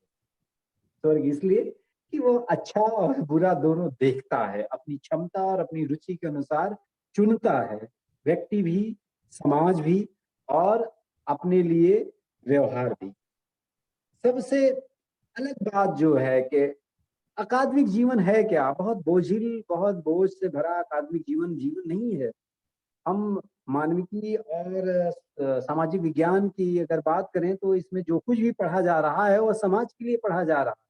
स्वर्ग इसलिए कि वो अच्छा और बुरा दोनों देखता है, अपनी क्षमता और अपनी रुचि के अनुसार चुनता है, व्यक्ति भी, समाज भी और अपने लिए व्यवहार भी। सबसे अलग बात जो है कि अकादमिक जीवन है क्या, बहुत बोझिल, बहुत बोझ से भरा अकादमिक जीवन जीवन नहीं है। हम मानविकी और सामाजिक विज्ञान की अगर बात करें तो इसमें जो कुछ भी पढ़ा जा रहा है वो समाज के लिए पढ़ा जा रहा है,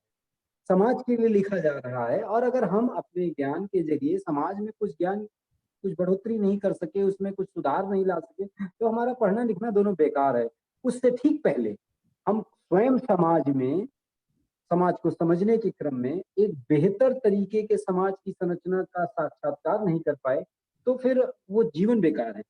समाज के लिए लिखा जा रहा है। और अगर हम अपने ज्ञान के जरिए समाज में कुछ बढ़ोतरी नहीं कर सके, उसमें कुछ सुधार नहीं ला सके, तो हमारा पढ़ना लिखना दोनों बेकार है। उससे ठीक पहले हम स्वयं समाज को समझने के क्रम में एक बेहतर तरीके के समाज की संरचना का साक्षात्कार नहीं कर पाए, तो फिर वो जीवन बेकार है।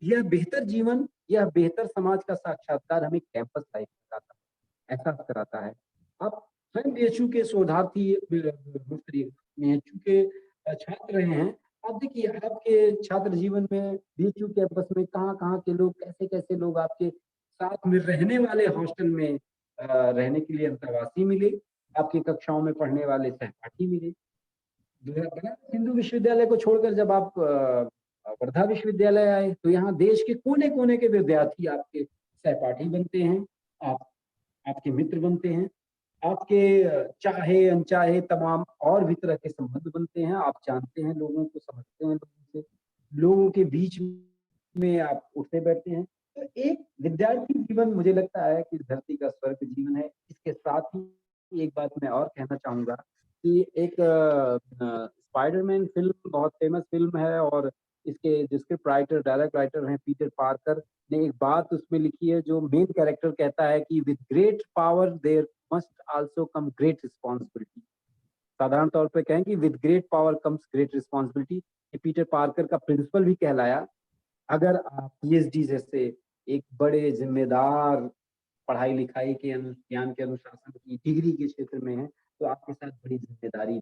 यह बेहतर जीवन, यह बेहतर समाज का साक्षात्कार हमें कैंपस लाइफ कराता है, एहसास कराता है। आप स्वयं बीएचयू के शोधार्थी, बीएचयू के छात्र रहे हैं। आप देखिए आपके छात्र जीवन में बीएचयू कैंपस में कहाँ के लोग, कैसे लोग आपके साथ में रहने वाले हॉस्टल में रहने के लिए अंतर्वासी मिले, आपकी कक्षाओं में पढ़ने वाले सहपाठी मिले। बनारस हिंदू विश्वविद्यालय को छोड़कर जब आप वर्धा विश्वविद्यालय आए तो यहाँ देश के कोने कोने के विद्यार्थी आपके सहपाठी बनते हैं, आपके मित्र बनते हैं, आपके चाहे अनचाहे तमाम और भी तरह के संबंध बनते हैं। आप जानते हैं लोगों को, समझते हैं लोगों से, लोगों के बीच में आप उठते बैठते हैं। तो एक विद्यार्थी जीवन मुझे लगता है कि धरती का स्वर्ग जीवन है। इसके साथ ही एक बात मैं और कहना चाहूंगा कि एक स्पाइडरमैन फिल्म बहुत फेमस फिल्म है और इसके जो स्क्रिप्ट राइटर, डायरेक्ट राइटर हैं पीटर पार्कर ने एक बात उसमें लिखी है, जो मेन कैरेक्टर कहता है कि with great power there must also come great responsibility. साधारण तौर पे कहें कि with great power comes great responsibility. ये पीटर पार्कर का प्रिंसिपल भी कहलाया। अगर आप पीएचडी जैसे एक बड़े जिम्मेदार पढ़ाई लिखाई के ज्ञान के अनुशासन की डिग्री के क्षेत्र में है तो आपके साथ बड़ी जिम्मेदारी है।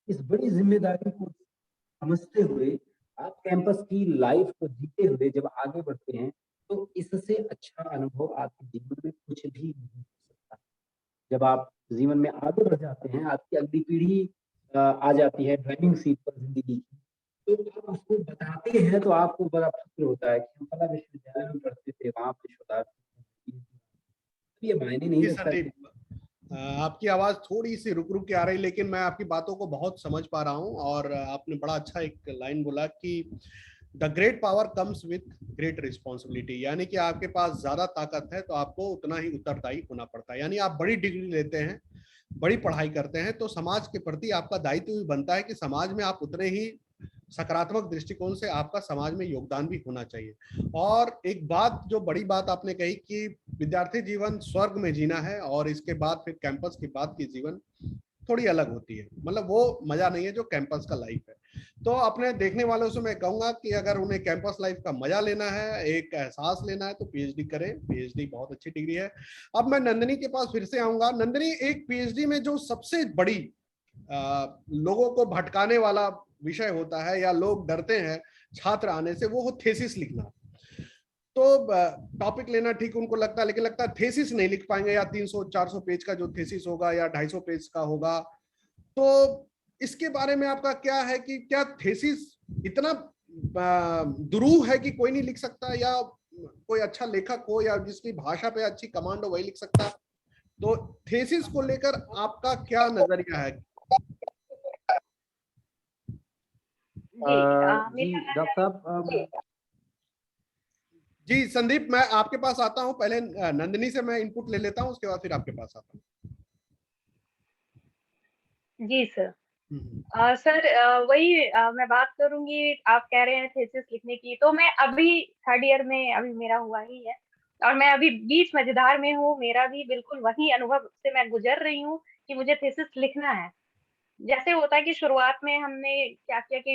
इस बड़ी जिम्मेदारी को समझते हुए आप कैंपस की लाइफ को जीते हुए जब आगे बढ़ते हैं तो इससे अच्छा अनुभव आपके जीवन में कुछ भी नहीं हो सकता। जब आप जीवन में आगे बढ़ जाते हैं, आपकी अगली पीढ़ी आ जाती है ड्राइविंग सीट पर जिंदगी की, तो आप उसको बताते हैं तो आपको बड़ा फक्र होता है कि हम फला विश्वविद्यालय में पढ़ते थे, वहां पे शोधार्थी। ये मायने नहीं रखता। संदीप, आपकी आवाज थोड़ी सी रुक रुक के आ रही, लेकिन मैं आपकी बातों को बहुत समझ पा रहा हूं। और आपने बड़ा अच्छा एक लाइन बोला कि the great power comes with great responsibility, यानी कि आपके पास ज्यादा ताकत है तो आपको उतना ही उत्तरदायी होना पड़ता है। यानी आप बड़ी डिग्री लेते हैं, बड़ी पढ़ाई करते हैं, तो समाज के प्रति आपका दायित्व भी बनता है कि समाज में आप उतने ही सकारात्मक दृष्टिकोण से आपका समाज में योगदान भी होना चाहिए। और एक बात, जो बड़ी बात आपने कही कि विद्यार्थी जीवन स्वर्ग में जीना है और इसके बाद फिर कैंपस के बाद की जीवन थोड़ी अलग होती है, मतलब वो मजा नहीं है जो कैंपस का लाइफ है। तो अपने देखने वालों से मैं कहूंगा कि अगर उन्हें कैंपस लाइफ का मजा लेना है, एक एहसास लेना है, तो पीएचडी करें। पीएचडी बहुत अच्छी डिग्री है। अब मैं नंदिनी के पास फिर से आऊंगा। नंदिनी, एक पीएचडी में जो सबसे बड़ी लोगों को भटकाने वाला विषय होता है या लोग डरते हैं छात्र आने से, वो हो थेसिस लिखना। तो टॉपिक लेना ठीक उनको लगता है, लेकिन लगता है थेसिस नहीं लिख पाएंगे, या 300-400 पेज का जो थेसिस होगा या 250 पेज का होगा। तो इसके बारे में आपका क्या है कि क्या थेसिस इतना दुरूह है कि कोई नहीं लिख सकता, या कोई अच्छा लेखक हो या जिसकी भाषा पे अच्छी कमांड हो वही लिख सकता है? तो थेसिस को लेकर आपका क्या नजरिया है? जी डॉक्टर साहब, जी संदीप, मैं आपके पास आता हूं। पहले नंदिनी से मैं इनपुट ले लेता हूं, उसके बाद फिर आपके पास आता हूं। जी सर। सर वही मैं बात करूंगी। आप कह रहे हैं थीसिस लिखने की, तो मैं अभी थर्ड ईयर में अभी मेरा हुआ ही है, और मैं अभी बीच मझधार में हूँ। मेरा भी बिल्कुल वही अनुभव से मैं गुजर रही हूँ कि मुझे थीसिस लिखना है। जैसे होता है कि शुरुआत में हमने क्या किया कि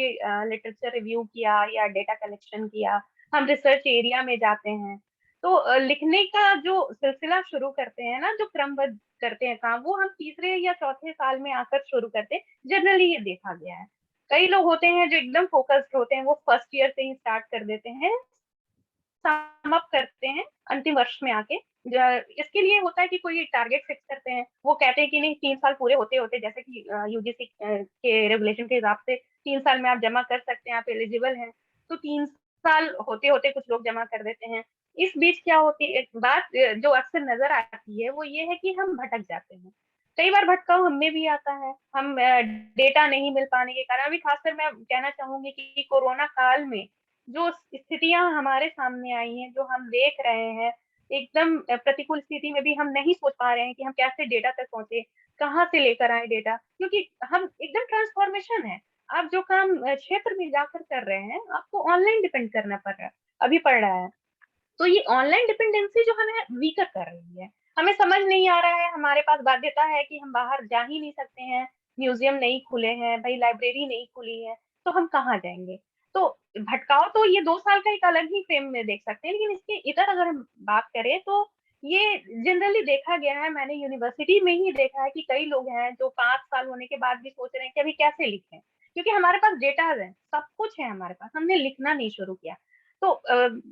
लिटरेचर रिव्यू किया या डेटा कलेक्शन किया, हम रिसर्च एरिया में जाते हैं। तो लिखने का जो सिलसिला शुरू करते हैं ना, जो क्रमबद्ध करते हैं काम, वो हम तीसरे या चौथे साल में आकर शुरू करते हैं। जनरली ये देखा गया है। कई लोग होते हैं जो एकदम फोकस्ड होते हैं, वो फर्स्ट ईयर से ही स्टार्ट कर देते हैं, सम अप करते हैं अंतिम वर्ष में आके। इसके लिए होता है कि कोई टारगेट फिक्स करते हैं। वो कहते हैं कि नहीं, 3 साल पूरे होते होते, जैसे कि यूजीसी के रेगुलेशन के हिसाब से 3 साल में आप जमा कर सकते हैं, आप एलिजिबल हैं। तो 3 साल होते होते कुछ लोग जमा कर देते हैं। इस बीच क्या होती है बात, जो अक्सर नजर आती है वो ये है कि हम भटक जाते हैं। कई बार भटकाव हमें भी आता है। हम डेटा नहीं मिल पाने के कारण, अभी खासकर मैं कहना चाहूंगी कि कोरोना काल में जो स्थितियां हमारे सामने आई हैं, जो हम देख रहे हैं, एकदम प्रतिकूल स्थिति में भी हम नहीं सोच पा रहे हैं कि हम कैसे डेटा तक पहुंचे, कहाँ से लेकर आए डेटा, क्योंकि हम एकदम ट्रांसफॉर्मेशन है। आप जो काम क्षेत्र में जाकर कर रहे हैं, आपको ऑनलाइन डिपेंड करना पड़ रहा है। तो ये ऑनलाइन डिपेंडेंसी जो हमें वीकर कर रही है, हमें समझ नहीं आ रहा है। हमारे पास बाध्यता है कि हम बाहर जा ही नहीं सकते हैं, म्यूजियम नहीं खुले हैं भाई, लाइब्रेरी नहीं खुली है, तो हम कहाँ जाएंगे? तो भटकाव तो ये 2 साल का एक अलग ही फ्रेम में देख सकते हैं, लेकिन इसके इधर अगर हम बात करें तो ये जनरली देखा गया है। मैंने यूनिवर्सिटी में ही देखा है कि कई लोग हैं जो 5 साल होने के बाद भी सोच रहे हैं कि अभी कैसे लिखें, क्योंकि हमारे पास डेटा है, सब कुछ है हमारे पास, हमने लिखना नहीं शुरू किया। तो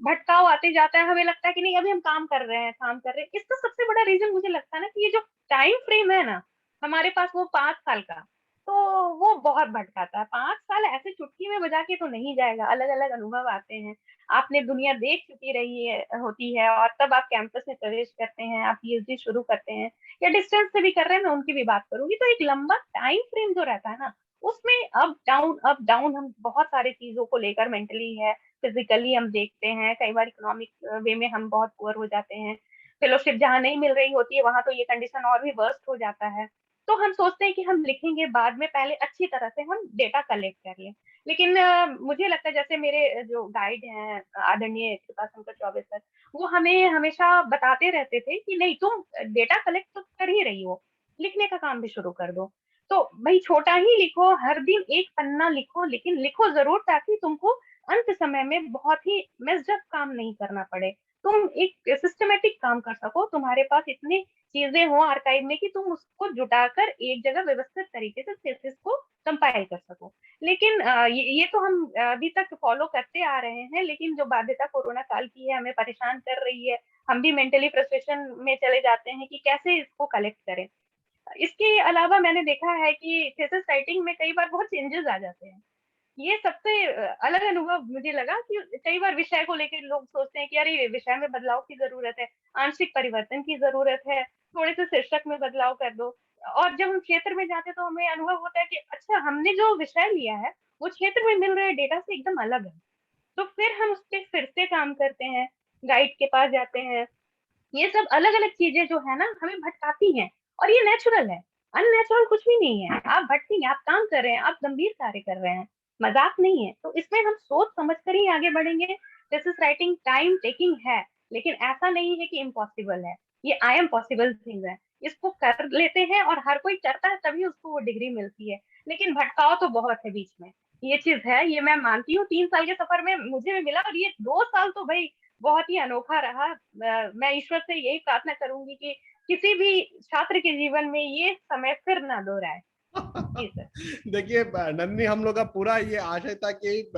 भटकाव आते जाता है, हमें लगता है कि नहीं, अभी हम काम कर रहे हैं, काम कर रहे हैं। इसका सबसे बड़ा रीजन मुझे लगता है ना कि ये जो टाइम फ्रेम है ना हमारे पास, वो 5 साल का, तो वो बहुत भटकाता है। 5 साल ऐसे चुटकी में बजा के तो नहीं जाएगा, अलग अलग अनुभव आते हैं। आपने दुनिया देख चुकी रही है होती है, और तब आप कैंपस में प्रवेश करते हैं, आप पीएचडी शुरू करते हैं, या डिस्टेंस से भी कर रहे हैं, मैं उनकी भी बात करूंगी। तो एक लंबा टाइम फ्रेम जो रहता है ना, उसमें अप डाउन हम बहुत सारी चीजों को लेकर मेंटली है, फिजिकली हम देखते हैं। कई बार इकोनॉमिक वे में हम बहुत पुअर हो जाते हैं। फेलोशिप जहाँ नहीं मिल रही होती है, वहां तो ये कंडीशन और भी वर्स्ट हो जाता है। तो हम सोचते हैं कि हम लिखेंगे बाद में, पहले अच्छी तरह से हम डेटा कलेक्ट कर लें। लेकिन मुझे लगता है, जैसे मेरे जो गाइड हैं आदरणीय कृपाशंकर चौबे सर, वो हमें हमेशा बताते रहते थे कि नहीं, तुम डेटा कलेक्ट तो कर ही रही हो, लिखने का काम भी शुरू कर दो। तो भाई छोटा ही लिखो, हर दिन एक पन्ना लिखो, लेकिन लिखो जरूर, ताकि तुमको अंत समय में बहुत ही मेस्ड काम नहीं करना पड़े, तुम एक सिस्टमेटिक काम कर सको, तुम्हारे पास इतनी चीजें हो आर्काइव में कि तुम उसको जुटाकर एक जगह व्यवस्थित तरीके से थीसिस को कंपाइल कर सको। लेकिन ये तो हम अभी तक फॉलो करते आ रहे हैं, लेकिन जो बाध्यता कोरोना काल की है, हमें परेशान कर रही है। हम भी मेंटली फ्रस्ट्रेशन में चले जाते हैं कि कैसे इसको कलेक्ट करें। इसके अलावा मैंने देखा है कि थीसिस राइटिंग में कई बार बहुत चेंजेस आ जाते हैं। ये सबसे अलग अनुभव मुझे लगा कि कई बार विषय को लेकर लोग सोचते हैं कि अरे विषय में बदलाव की जरूरत है, आंशिक परिवर्तन की जरूरत है, थोड़े से शीर्षक में बदलाव कर दो। और जब हम क्षेत्र में जाते हैं तो हमें अनुभव होता है कि अच्छा, हमने जो विषय लिया है वो क्षेत्र में मिल रहे डेटा से एकदम अलग है। तो फिर हम उस पर फिर से काम करते हैं, गाइड के पास जाते हैं। ये सब अलग अलग चीजें जो है ना हमें भटकाती हैं, और ये नेचुरल है। अननेचुरल कुछ भी नहीं है। आप भटकेंगे, आप काम कर रहे हैं, आप गंभीर कार्य कर रहे हैं, मजाक नहीं है। तो इसमें हम सोच समझ कर ही आगे बढ़ेंगे। थीसिस राइटिंग टाइम टेकिंग है, लेकिन ऐसा नहीं है कि इम्पॉसिबल है। ये आई एम पॉसिबल थिंग है। इसको कर लेते हैं, और हर कोई करता है, तभी उसको वो डिग्री मिलती है। लेकिन भटकाव तो बहुत है बीच में। ये चीज है, ये मैं मानती हूँ। 3 साल के सफर में मुझे भी मिला, और ये 2 साल तो भाई बहुत ही अनोखा रहा। मैं ईश्वर से यही प्रार्थना करूंगी कि किसी भी छात्र के जीवन में ये समय फिर ना दोहराए। जी सर। देखिए नंदनी, हम लोग का पूरा ये आशय था कि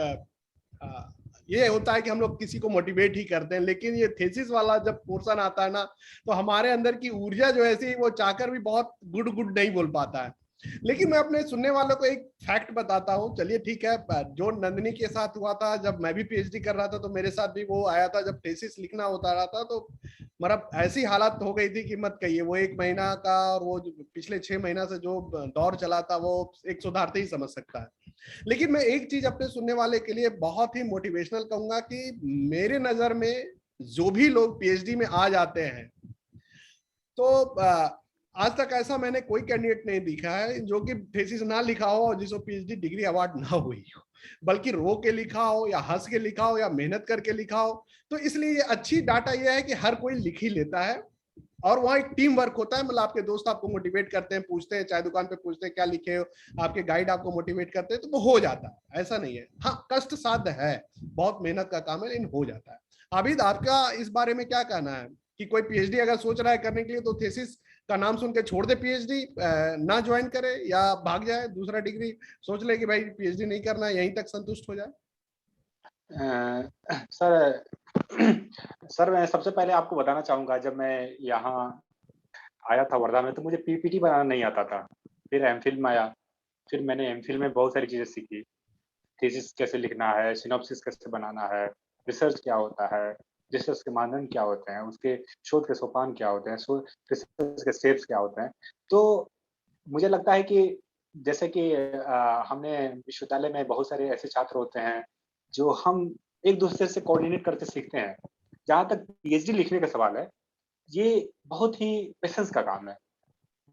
ये होता है कि हम लोग किसी को मोटिवेट ही करते हैं, लेकिन ये थीसिस वाला जब पोर्शन आता है ना, तो हमारे अंदर की ऊर्जा जो ऐसी वो चाहकर भी बहुत गुड गुड नहीं बोल पाता है। लेकिन मैं अपने सुनने वालों को एक फैक्ट बताता हूँ। चलिए ठीक है, जो नंदनी के साथ हुआ था जब मैं भी पीएचडी कर रहा था, तो मेरे साथ भी वो आया था जब थीसिस लिखना होता रहा था, तो मतलब ऐसी हालत हो गई थी कि मत कहिए। वो 1 महीना का और वो पिछले 6 महीना से जो दौर चला था, वो एक सुधारते ही समझ सकता है। लेकिन मैं एक चीज अपने सुनने वाले के लिए बहुत ही मोटिवेशनल कहूंगा कि मेरे नजर में जो भी लोग पीएचडी में आ जाते हैं, तो आज तक ऐसा मैंने कोई कैंडिडेट नहीं देखा है जो कि थीसिस ना लिखा हो और जिसको पीएचडी डिग्री अवार्ड ना हुई हो, बल्कि रो के लिखा हो या हंस के लिखा हो या मेहनत करके लिखा हो। तो इसलिए ये अच्छी डाटा ये है कि हर कोई लिख ही लेता है, और वहाँ एक टीम वर्क होता है। मतलब आपके दोस्त आपको मोटिवेट करते हैं, पूछते हैं, चाय दुकान पे पूछते हैं क्या लिखे हो, आपके गाइड आपको मोटिवेट करते हैं, तो वो हो जाता है। ऐसा नहीं है, हाँ कष्ट साध्य है, बहुत मेहनत का काम है, लेकिन हो जाता है। आबिद, आपका इस बारे में क्या कहना है कि कोई पीएचडी अगर सोच रहा है करने के लिए, तो थीसिस का नाम सुन के छोड़ दे पीएचडी, ना ज्वाइन करे, या भाग जाए दूसरा डिग्री सोच ले कि भाई पीएचडी नहीं करना, यहीं तक संतुष्ट हो जाए? सर सर मैं सबसे पहले आपको बताना चाहूँगा, जब मैं यहाँ आया था वर्धा में, तो मुझे पीपीटी बनाना नहीं आता था। फिर एमफिल में आया, फिर मैंने एमफिल में बहुत सारी चीज़ें सीखी। थीसिस कैसे लिखना है, सिनॉप्सिस कैसे बनाना है, रिसर्च क्या होता है, रिसर्च के मानदंड क्या होते हैं, उसके शोध के सोपान क्या होते हैं, रिसर्च के स्टेप्स क्या होते हैं। तो मुझे लगता है कि जैसे कि हमने विश्वविद्यालय में बहुत सारे ऐसे छात्र होते हैं जो हम एक दूसरे से कोऑर्डिनेट करके सीखते हैं। जहाँ तक पीएचडी लिखने का सवाल है, ये बहुत ही पेशेंस का काम है,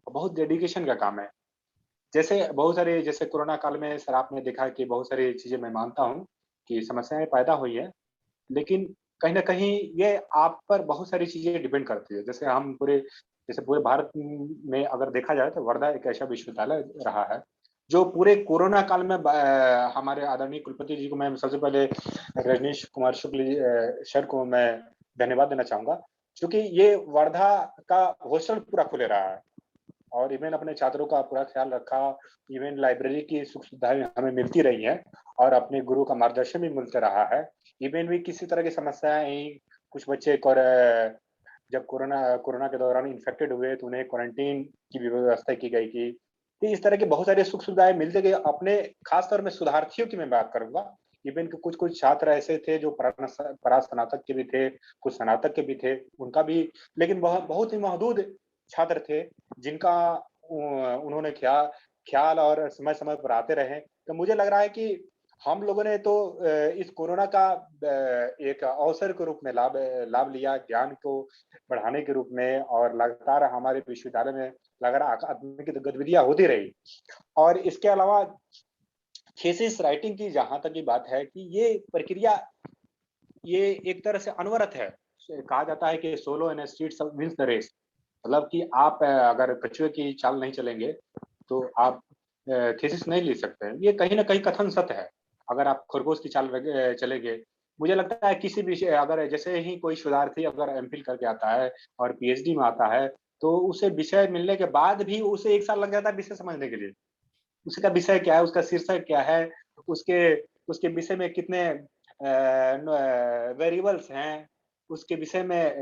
बहुत डेडिकेशन का काम है। जैसे बहुत सारे, जैसे कोरोना काल में सर आपने देखा कि बहुत सारी चीज़ें, मैं मानता हूँ कि समस्याएँ पैदा हुई हैं, लेकिन कहीं न कहीं ये आप पर बहुत सारी चीज़ें डिपेंड करती है। जैसे पूरे भारत में अगर देखा जाए, तो वर्धा एक ऐसा विश्वविद्यालय रहा है, जो पूरे कोरोना काल में हमारे आदरणीय कुलपति जी को मैं सबसे पहले रजनीश कुमार शुक्ल जी सर को मैं धन्यवाद देना चाहूँगा, क्योंकि ये वर्धा का हॉस्टल पूरा खुले रहा है और इवन अपने छात्रों का पूरा ख्याल रखा। इवन लाइब्रेरी की सुख सुविधाएं हमें मिलती रही हैं और अपने गुरु का मार्गदर्शन भी मिलता रहा है। इवन भी किसी तरह की समस्याएं आई, कुछ बच्चे जब कोरोना के दौरान इन्फेक्टेड हुए, तो उन्हें क्वारंटीन की भी व्यवस्था की गई थी। तो इस तरह के बहुत सारे सुख सुविधाएं मिलते गए। अपने खासतौर में सुधार्थियों की मैं बात करूंगा। इवन के कुछ कुछ छात्र ऐसे थे जो परास्नातक के भी थे, कुछ स्नातक के भी थे, उनका भी, लेकिन बहुत ही महदूद छात्र थे जिनका उन्होंने ख्याल और समय-समय पर आते रहे। तो मुझे लग रहा है कि हम लोगों ने तो इस कोरोना का एक अवसर के रूप में लाभ लिया, ज्ञान को बढ़ाने के रूप में, और लगातार हमारे विश्वविद्यालय में लगातार अकादमिक गतिविधियां होती रही। और इसके अलावा थीसिस राइटिंग की जहाँ तक की बात है कि ये प्रक्रिया, ये एक तरह से अनवरत है। कहा जाता है कि solo in streets wins the race, मतलब कि आप अगर कछुए की चाल नहीं चलेंगे, तो आप थीसिस नहीं लिख सकते। ये कहीं न कहीं कथन सत्य है। अगर आप खरगोश की चाल चलेंगे, मुझे लगता है किसी भी अगर जैसे ही कोई शोधार्थी अगर एमफिल करके आता है और पीएचडी में आता है, तो उसे विषय मिलने के बाद भी उसे 1 साल लग जाता है विषय समझने के लिए। उसका विषय क्या है, उसका शीर्षक क्या है, उसके उसके विषय में कितने वेरिएबल्स हैं, उसके विषय में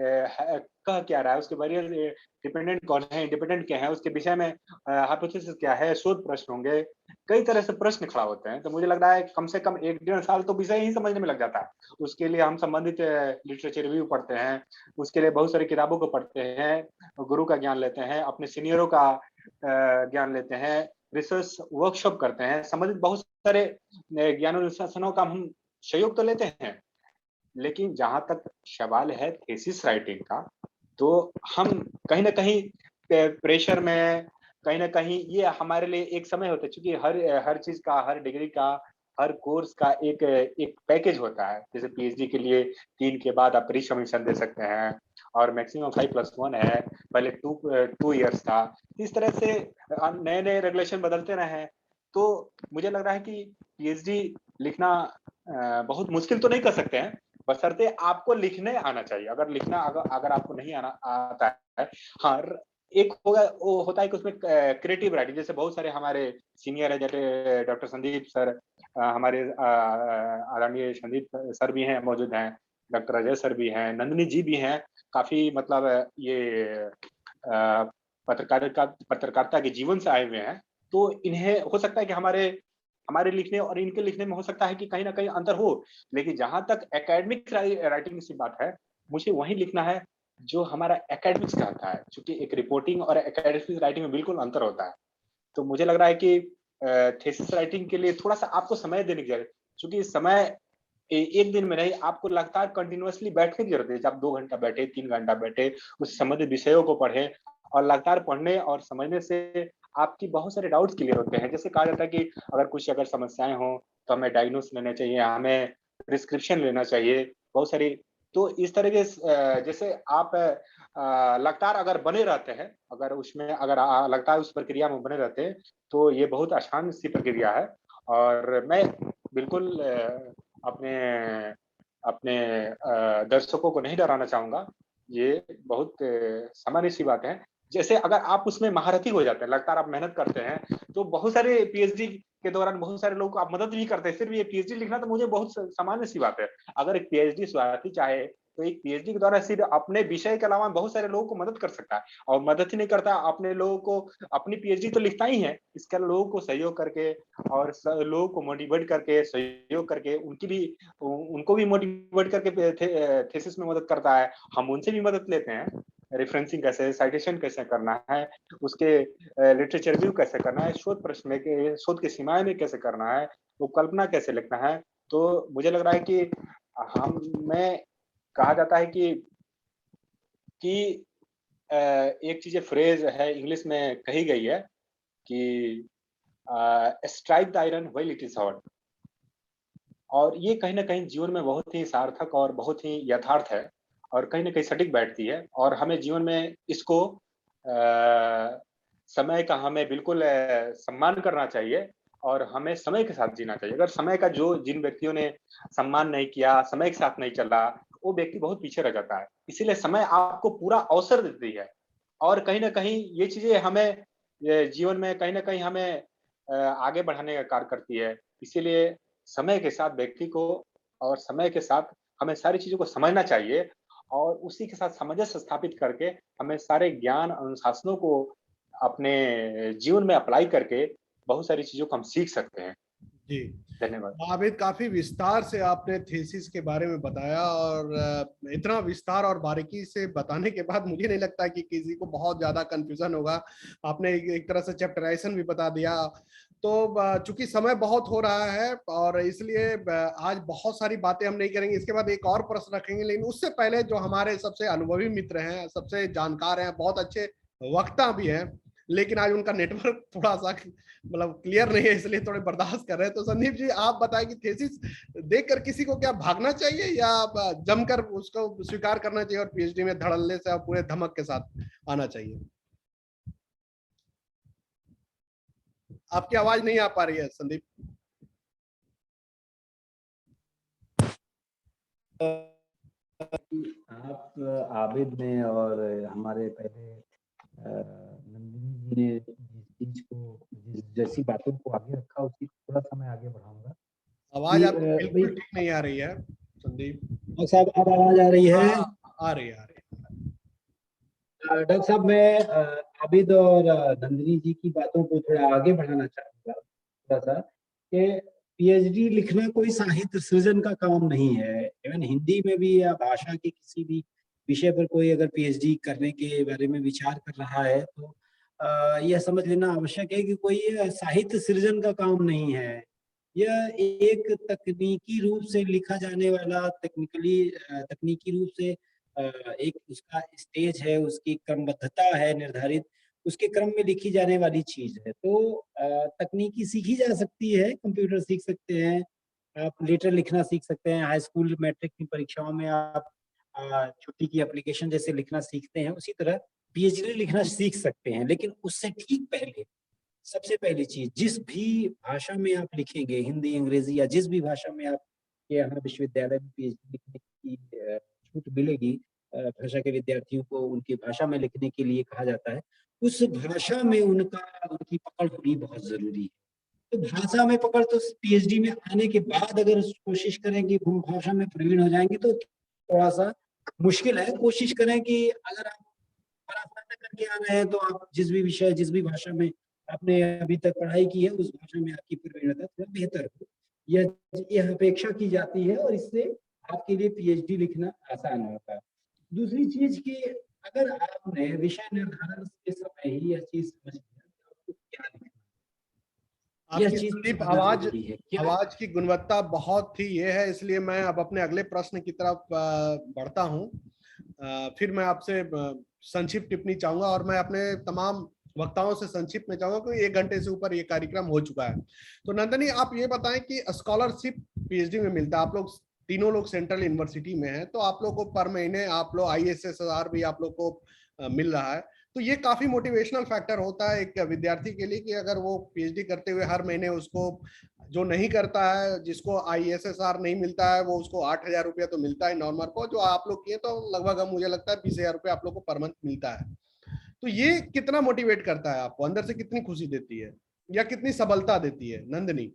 कह क्या रहा है, उसके वेरिएबल डिपेंडेंट कौन है, इंडिपेंडेंट क्या है, उसके विषय में हाइपोथेसिस क्या है, शोध प्रश्न होंगे, कई तरह से प्रश्न खड़ा होते हैं। तो मुझे लग रहा है कम से कम 1 डेढ़ साल तो विषय ही समझने में लग जाता है। उसके लिए हम संबंधित लिटरेचर रिव्यू पढ़ते हैं, उसके लिए बहुत सारी किताबों को पढ़ते हैं, गुरु का ज्ञान लेते हैं, अपने सीनियरों का ज्ञान लेते हैं, रिसर्च वर्कशॉप करते हैं, संबंधित बहुत सारे ज्ञान अनुशासनों का हम सहयोग तो लेते हैं। लेकिन जहाँ तक सवाल है थीसिस राइटिंग का, तो हम कहीं न कहीं प्रेशर में, कहीं न कहीं ये हमारे लिए एक समय होता है, क्योंकि हर चीज़ का, हर डिग्री का, हर कोर्स का एक पैकेज होता है। जैसे पीएचडी के लिए 3 के बाद आप प्री सबमिशन दे सकते हैं और मैक्सिमम 5+1 है, पहले 2 ईयर्स था। इस तरह से नए-नए रेगुलेशन बदलते रहे हैं। तो मुझे लग रहा है कि पीएचडी लिखना बहुत मुश्किल तो नहीं कर सकते हैं, बशर्ते आपको लिखने आना चाहिए। अगर लिखना अगर आपको नहीं आना आता है, हाँ, एक होगा वो होता है कि उसमें क्रिएटिव राइटिंग, जैसे बहुत सारे हमारे सीनियर है, जैसे डॉक्टर संदीप सर, हमारे आदरणीय संदीप सर भी हैं, मौजूद हैं, डॉक्टर अजय सर भी हैं, नंदिनी जी भी हैं, काफी मतलब ये पत्रकारिता के जीवन से आए हुए हैं। तो इन्हें हो सकता है कि हमारे लिखने और इनके लिखने में हो सकता है कि कहीं ना कहीं अंतर हो, लेकिन जहां तक एकेडमिक राइटिंग की बात है, मुझे वही लिखना है जो हमारा एकेडमिक्स कहता है, क्योंकि एक रिपोर्टिंग और एकेडमिक राइटिंग में बिल्कुल अंतर होता है। तो मुझे लग रहा है कि थीसिस राइटिंग के लिए थोड़ा सा आपको समय देने की जरूरत है, क्योंकि समय एक दिन में नहीं, आपको लगातार कंटिन्यूअसली बैठने की जरूरत है। आप 2 घंटा बैठे, 3 घंटा बैठे, उस संबंधित विषयों को पढ़े, और लगातार पढ़ने और समझने से आपकी बहुत सारे डाउट्स क्लियर होते हैं। जैसे कहा जाता है कि अगर समस्याएं हो तो हमें डायग्नोस लेना चाहिए, हमें प्रिस्क्रिप्शन लेना चाहिए, बहुत सारी। तो इस तरह के जैसे आप लगातार अगर बने रहते हैं, अगर उसमें अगर लगातार उस प्रक्रिया में बने रहते हैं, तो ये बहुत आसान सी प्रक्रिया है। और मैं बिल्कुल अपने अपने दर्शकों को नहीं डराना चाहूंगा, ये बहुत सामान्य सी बात है। जैसे अगर आप उसमें महारथी हो जाते हैं, लगातार आप मेहनत करते हैं, तो बहुत सारे पीएचडी के दौरान बहुत सारे लोगों को आप मदद भी करते हैं। सिर्फ ये पीएचडी लिखना तो मुझे बहुत सामान्य सी बात है। अगर एक पीएचडी शोधार्थी चाहे तो एक पीएचडी के द्वारा सिर्फ अपने विषय के अलावा बहुत सारे लोगों को मदद कर सकता है, और मदद ही नहीं करता, अपने लोगों को अपनी पीएचडी तो लिखता ही है, इसके अलावा लोगों को सहयोग करके और लोगों को मोटिवेट करके, सहयोग करके, उनको भी मोटिवेट करके थीसिस में मदद करता है। हम उनसे भी मदद लेते हैं, रेफरेंसिंग कैसे, साइटेशन कैसे करना है, उसके लिटरेचर रिव्यू कैसे करना है, शोध की सीमाएं में कैसे करना है, उपकल्पना कैसे लिखना है। तो मुझे लग रहा है कि मैं कहा जाता है कि एक चीज फ्रेज है, इंग्लिश में कही गई है कि strike the iron while it is hot, और ये कहीं ना कहीं जीवन में बहुत ही सार्थक और बहुत ही यथार्थ है, और कहीं ना कहीं सटीक बैठती है। और हमें जीवन में इसको समय का हमें बिल्कुल सम्मान करना चाहिए, और हमें समय के साथ जीना चाहिए। अगर समय का जिन व्यक्तियों ने सम्मान नहीं किया, समय के साथ नहीं चला, वो व्यक्ति बहुत पीछे रह जाता है। इसीलिए समय आपको पूरा अवसर देती है, और कहीं ना कहीं ये चीजें हमें जीवन में कहीं ना कहीं हमें आगे बढ़ाने का कार्य करती है। इसीलिए समय के साथ व्यक्ति को और समय के साथ हमें सारी चीजों को समझना चाहिए, और उसी के साथ सामंजस्य स्थापित करके हमें सारे ज्ञान अनुशासनों को अपने जीवन में अप्लाई करके बहुत सारी चीजों को हम सीख सकते हैं। जी धन्यवाद। आबिद, काफी विस्तार से आपने थीसिस के बारे में बताया, और इतना विस्तार और बारीकी से बताने के बाद मुझे नहीं लगता कि किसी को बहुत ज्यादा कंफ्यूजन होगा। आपने एक तरह से चैप्टराइजेशन भी बता दिया। तो चूंकि समय बहुत हो रहा है, और इसलिए आज बहुत सारी बातें हम नहीं करेंगे। इसके बाद एक और प्रश्न रखेंगे, लेकिन उससे पहले जो हमारे सबसे अनुभवी मित्र हैं, सबसे जानकार हैं, बहुत अच्छे वक्ता भी हैं, लेकिन आज उनका नेटवर्क थोड़ा सा मतलब क्लियर नहीं है, इसलिए थोड़े बर्दाश्त कर रहे हैं। तो संदीप जी, आप बताएं कि थीसिस देखकर किसी को क्या भागना चाहिए, या जमकर उसको स्वीकार करना चाहिए और पीएचडी में धड़ल्ले से और पूरे धमक के साथ आना चाहिए? आपकी आवाज नहीं आ पा रही है संदीप। आप आबिद ने और हमारे पहले नंदिनी जी ने जिस चीज को, जैसी बातों को आगे रखा, उसी को थोड़ा सा मैं आगे बढ़ाऊंगा। आवाज आपकी बिल्कुल ठीक नहीं आ रही है संदीप। डॉक्टर साहब, अब आवाज आ रही है? आ रही है। डॉक्टर साहब, मैं आबिद और नंदिनी जी की बातों को थोड़ा आगे बढ़ाना चाहूंगा, थोड़ा सा, कि पीएचडी लिखना कोई साहित्य सृजन का काम नहीं है। इवन हिंदी में भी या भाषा के किसी भी विषय पर कोई अगर पीएचडी करने के बारे में विचार कर रहा है, तो यह समझ लेना आवश्यक है कि कोई साहित्य सृजन का काम नहीं है। यह एक तकनीकी रूप से लिखा जाने वाला, तकनीकी रूप से एक उसका स्टेज है, उसकी क्रमबद्धता है निर्धारित, उसके क्रम में लिखी जाने वाली चीज है। तो तकनीकी सीखी जा सकती है, कंप्यूटर सीख सकते हैं, आप लेटर लिखना सीख सकते हैं, हाई स्कूल मैट्रिक की परीक्षाओं में आप छुट्टी की एप्लीकेशन जैसे लिखना सीखते हैं, उसी तरह पीएचडी लिखना सीख सकते हैं। लेकिन उससे ठीक पहले सबसे पहली चीज, जिस भी भाषा में आप लिखेंगे, हिंदी, अंग्रेजी या जिस भी भाषा में आप के यहाँ विश्वविद्यालय में पीएचडी लिखने की छूट मिलेगी, भाषा के विद्यार्थियों को उनकी भाषा में लिखने के लिए कहा जाता है, उस भाषा में उनकी पकड़ होनी बहुत जरूरी है। तो भाषा में पकड़ तो पीएचडी में आने के बाद अगर कोशिश करें कि भाषा में प्रवीण हो जाएंगे तो थोड़ा सा मुश्किल है। कोशिश करें कि अगर आप परास्नातक करके आ रहे हैं तो आप जिस भी विषय, जिस भी भाषा में आपने अभी तक पढ़ाई की है, उस भाषा में आपकी प्रवीणता थोड़ा बेहतर हो, यह अपेक्षा की जाती है और इससे आपके लिए पीएचडी लिखना आसान होता है। दूसरी चीज कि अगर आपने विषय निर्धारण के समय ही यह चीज समझ लिया कि आपको क्या लिखना है, यह आपकी चीज संदीप समझना आवाज जरूरी है। क्या आवाज की गुणवत्ता बहुत ही ये है, इसलिए मैं अब अपने अगले प्रश्न की तरफ बढ़ता हूँ। फिर मैं आपसे संक्षिप्त टिप्पणी चाहूंगा और मैं अपने तमाम वक्ताओं से संक्षिप्त में चाहूंगा क्योंकि 1 घंटे से ऊपर ये कार्यक्रम हो चुका है। तो नंदनी, आप ये बताएं कि स्कॉलरशिप पीएचडी में मिलता है, आप लोग तीनों लोग सेंट्रल यूनिवर्सिटी में हैं, तो आप लोग को पर महीने आप लोग ISSR भी आप लोग को मिल रहा है, तो ये काफी मोटिवेशनल फैक्टर होता है एक विद्यार्थी के लिए कि अगर वो पीएचडी करते हुए हर महीने उसको, जो नहीं करता है, जिसको ISSR नहीं मिलता है, वो उसको 8,000 रुपया तो मिलता है नॉर्मल को, जो आप लोग किए तो लगभग मुझे लगता है 20,000 रुपया आप लोग को पर मंथ मिलता है। तो ये कितना मोटिवेट करता है आपको, अंदर से कितनी खुशी देती है या कितनी सबलता देती है नंदनी?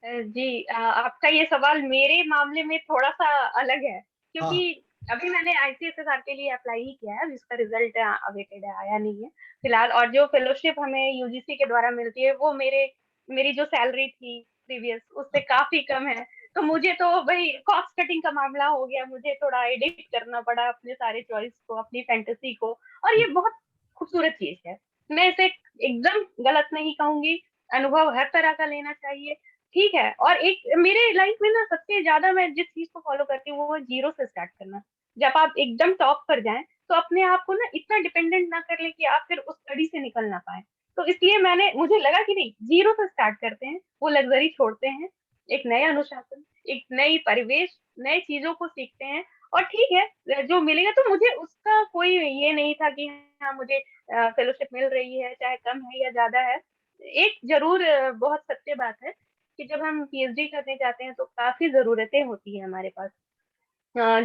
जी, आपका ये सवाल मेरे मामले में थोड़ा सा अलग है, हाँ। क्योंकि अभी मैंने ICSSR के लिए अप्लाई ही किया है, जिसका रिजल्ट अवेटेड है, आया नहीं है फिलहाल। और जो फेलोशिप हमें UGC के द्वारा मिलती है वो मेरी जो सैलरी थी प्रीवियस उससे काफी कम है। तो मुझे तो भाई कॉस्ट कटिंग का मामला हो गया, मुझे थोड़ा एडिट करना पड़ा अपने सारे चॉइस को, अपनी फैंटेसी को, और ये बहुत खूबसूरत चीज है। मैं इसे एकदम गलत नहीं कहूंगी, अनुभव हर तरह का लेना चाहिए, ठीक है। और एक मेरे लाइफ में ना सबसे ज्यादा मैं जिस चीज को फॉलो करती हूँ वो जीरो से स्टार्ट करना। जब आप एकदम टॉप पर जाएं तो अपने आप को ना इतना डिपेंडेंट ना कर ले कि आप फिर उस कड़ी से निकल ना पाए। तो इसलिए मुझे लगा कि नहीं, जीरो से स्टार्ट करते हैं, वो लग्जरी छोड़ते हैं, एक नया अनुशासन, एक नई परिवेश, नए चीजों को सीखते हैं, और ठीक है जो मिलेगा। तो मुझे उसका कोई ये नहीं था कि हाँ मुझे फेलोशिप मिल रही है चाहे कम है या ज्यादा है। एक जरूर बहुत सत्य बात है कि जब हम PhD करने जाते हैं तो काफी जरूरतें होती है हमारे पास,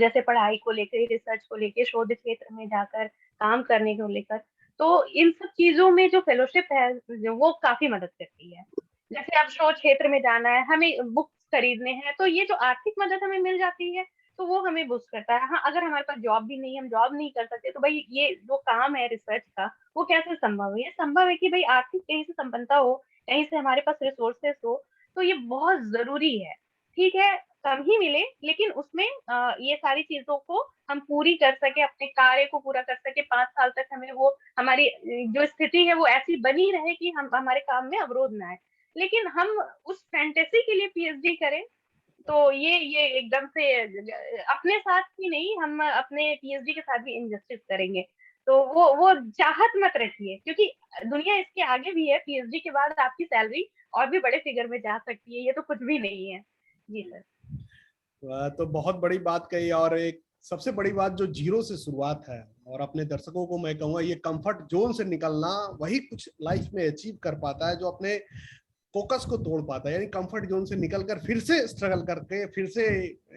जैसे पढ़ाई को लेकर, रिसर्च को लेकर, शोध क्षेत्र में जाकर काम करने को लेकर। तो इन सब चीजों में जो फेलोशिप है वो काफी मदद करती है। जैसे अब शोध क्षेत्र में जाना है, हमें बुक्स खरीदने हैं, तो ये जो आर्थिक मदद हमें मिल जाती है तो वो हमें बूस्ट करता है। हाँ, अगर हमारे पास जॉब भी नहीं है, हम जॉब नहीं कर सकते, तो भाई ये जो काम है रिसर्च का वो कैसे संभव है? ये संभव है कि भाई आर्थिक कहीं से संपन्नता हो, कहीं से हमारे पास रिसोर्सेस हो। तो ये बहुत जरूरी है, ठीक है कम ही मिले लेकिन उसमें ये सारी चीजों को हम पूरी कर सके, अपने कार्य को पूरा कर सके, 5 साल तक हमें वो हमारी जो स्थिति है वो ऐसी बनी रहे कि हम हमारे काम में अवरोध ना आए। लेकिन हम उस फैंटेसी के लिए PhD करें तो ये एकदम से अपने साथ ही नहीं, हम अपने PhD के साथ भी इनजस्टिस करेंगे। तो वो चाहत मत रखिए, क्योंकि दुनिया इसके आगे भी है। PhD के बाद आपकी सैलरी और भी बड़े फिगर में जा सकती है, ये तो कुछ भी नहीं है। जी सर। तो बहुत बड़ी बात कही, और एक सबसे बड़ी बात जो जीरो से शुरुआत है, और अपने दर्शकों को मैं कहूंगा ये कंफर्ट जोन से निकलना वही कुछ लाइफ में अचीव कर पाता है जो अपने फोकस को तोड़ पाता है, यानी कंफर्ट जोन से निकलकर फिर से स्ट्रगल करके फिर से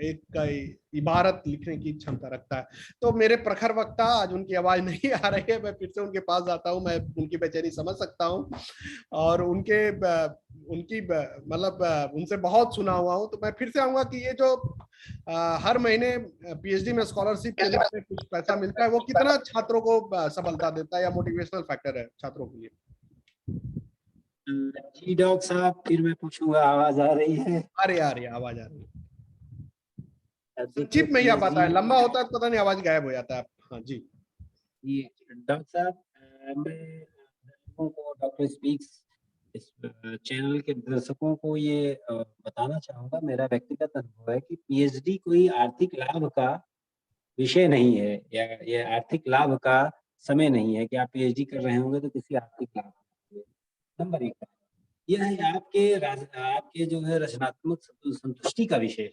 एक इबारत लिखने की क्षमता रखता है। तो मेरे प्रखर वक्ता, आज उनकी आवाज नहीं आ रही है, मैं फिर से उनके पास जाता हूँ, मैं उनकी बेचैनी समझ सकता हूँ और उनकी मतलब उनसे बहुत सुना हुआ हूँ। तो मैं फिर से आऊंगा कि ये जो हर महीने PhD में स्कॉलरशिप के लिए कुछ पैसा मिलता है, वो कितना छात्रों को सबलता देता है या मोटिवेशनल फैक्टर है छात्रों के लिए? जी डॉक्टर साहब, फिर मैं पूछूंगा, आवाज आ रही है? आ रही है, आवाज आ रही है। देखिए संक्षिप्त में ही आप PhD, बताएं, लंबा होता है तो पता नहीं आवाज गायब हो जाता है। हाँ जी। ये डॉक्टर साहब, मैं दर्शकों को, डॉक्टर स्पीक्स इस चैनल के दर्शकों को ये बताना चाहूंगा, मेरा व्यक्तिगत अनुभव है कि PhD कोई आर्थिक लाभ का विषय नहीं है, या ये आर्थिक लाभ का समय नहीं है कि आप PhD कर रहे होंगे तो किसी आर्थिक लाभ। नंबर 1, यह है आपके जो है रचनात्मक संतुष्टि का विषय है,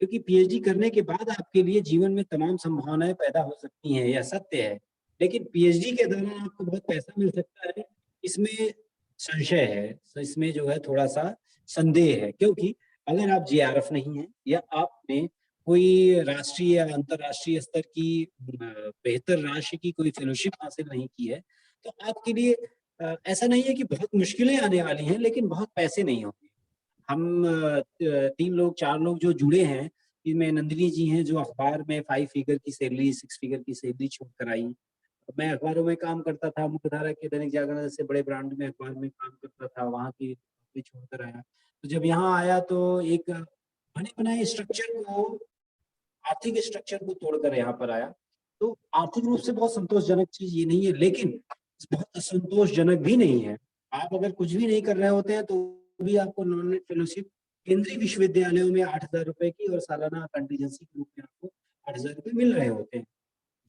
क्योंकि PhD करने के बाद आपके लिए जीवन में तमाम संभावनाएं पैदा हो सकती हैं, यह सत्य है। लेकिन PhD के दौरान आपको बहुत पैसा मिल सकता है, इसमें संशय है, तो इसमें जो है थोड़ा सा संदेह है, क्योंकि अगर आप जेआरएफ नहीं है या आपने कोई राष्ट्रीय या अंतर्राष्ट्रीय स्तर की बेहतर राशि की कोई फेलोशिप हासिल नहीं की है, तो आपके लिए ऐसा नहीं है कि बहुत मुश्किलें आने वाली हैं, लेकिन बहुत पैसे नहीं होंगे। हम 3 लोग 4 लोग जो जुड़े हैं, इनमें नंदिनी जी हैं जो अखबार में 5 फिगर की सैलरी 6 फिगर की सैलरी छोड़ कर आई। मैं अखबारों में काम करता था, मुख्यधारा के दैनिक जागरण जैसे बड़े ब्रांड में अखबार में काम करता था, वहाँ की नौकरी छोड़कर आया। तो जब यहाँ आया तो एक बने-बनाए स्ट्रक्चर को, आर्थिक स्ट्रक्चर को तोड़कर यहाँ पर आया। तो आर्थिक रूप से बहुत संतोषजनक चीज़ ये नहीं है, लेकिन बहुत असंतोषजनक भी नहीं है। आप अगर कुछ भी नहीं कर रहे होते हैं तो भी आपको नॉन नेट फेलोशिप केंद्रीय विश्वविद्यालयों में 8,000 रुपए की और सालाना कंटीजेंसी के रूप में आपको 8,000 रुपए मिल रहे होते हैं,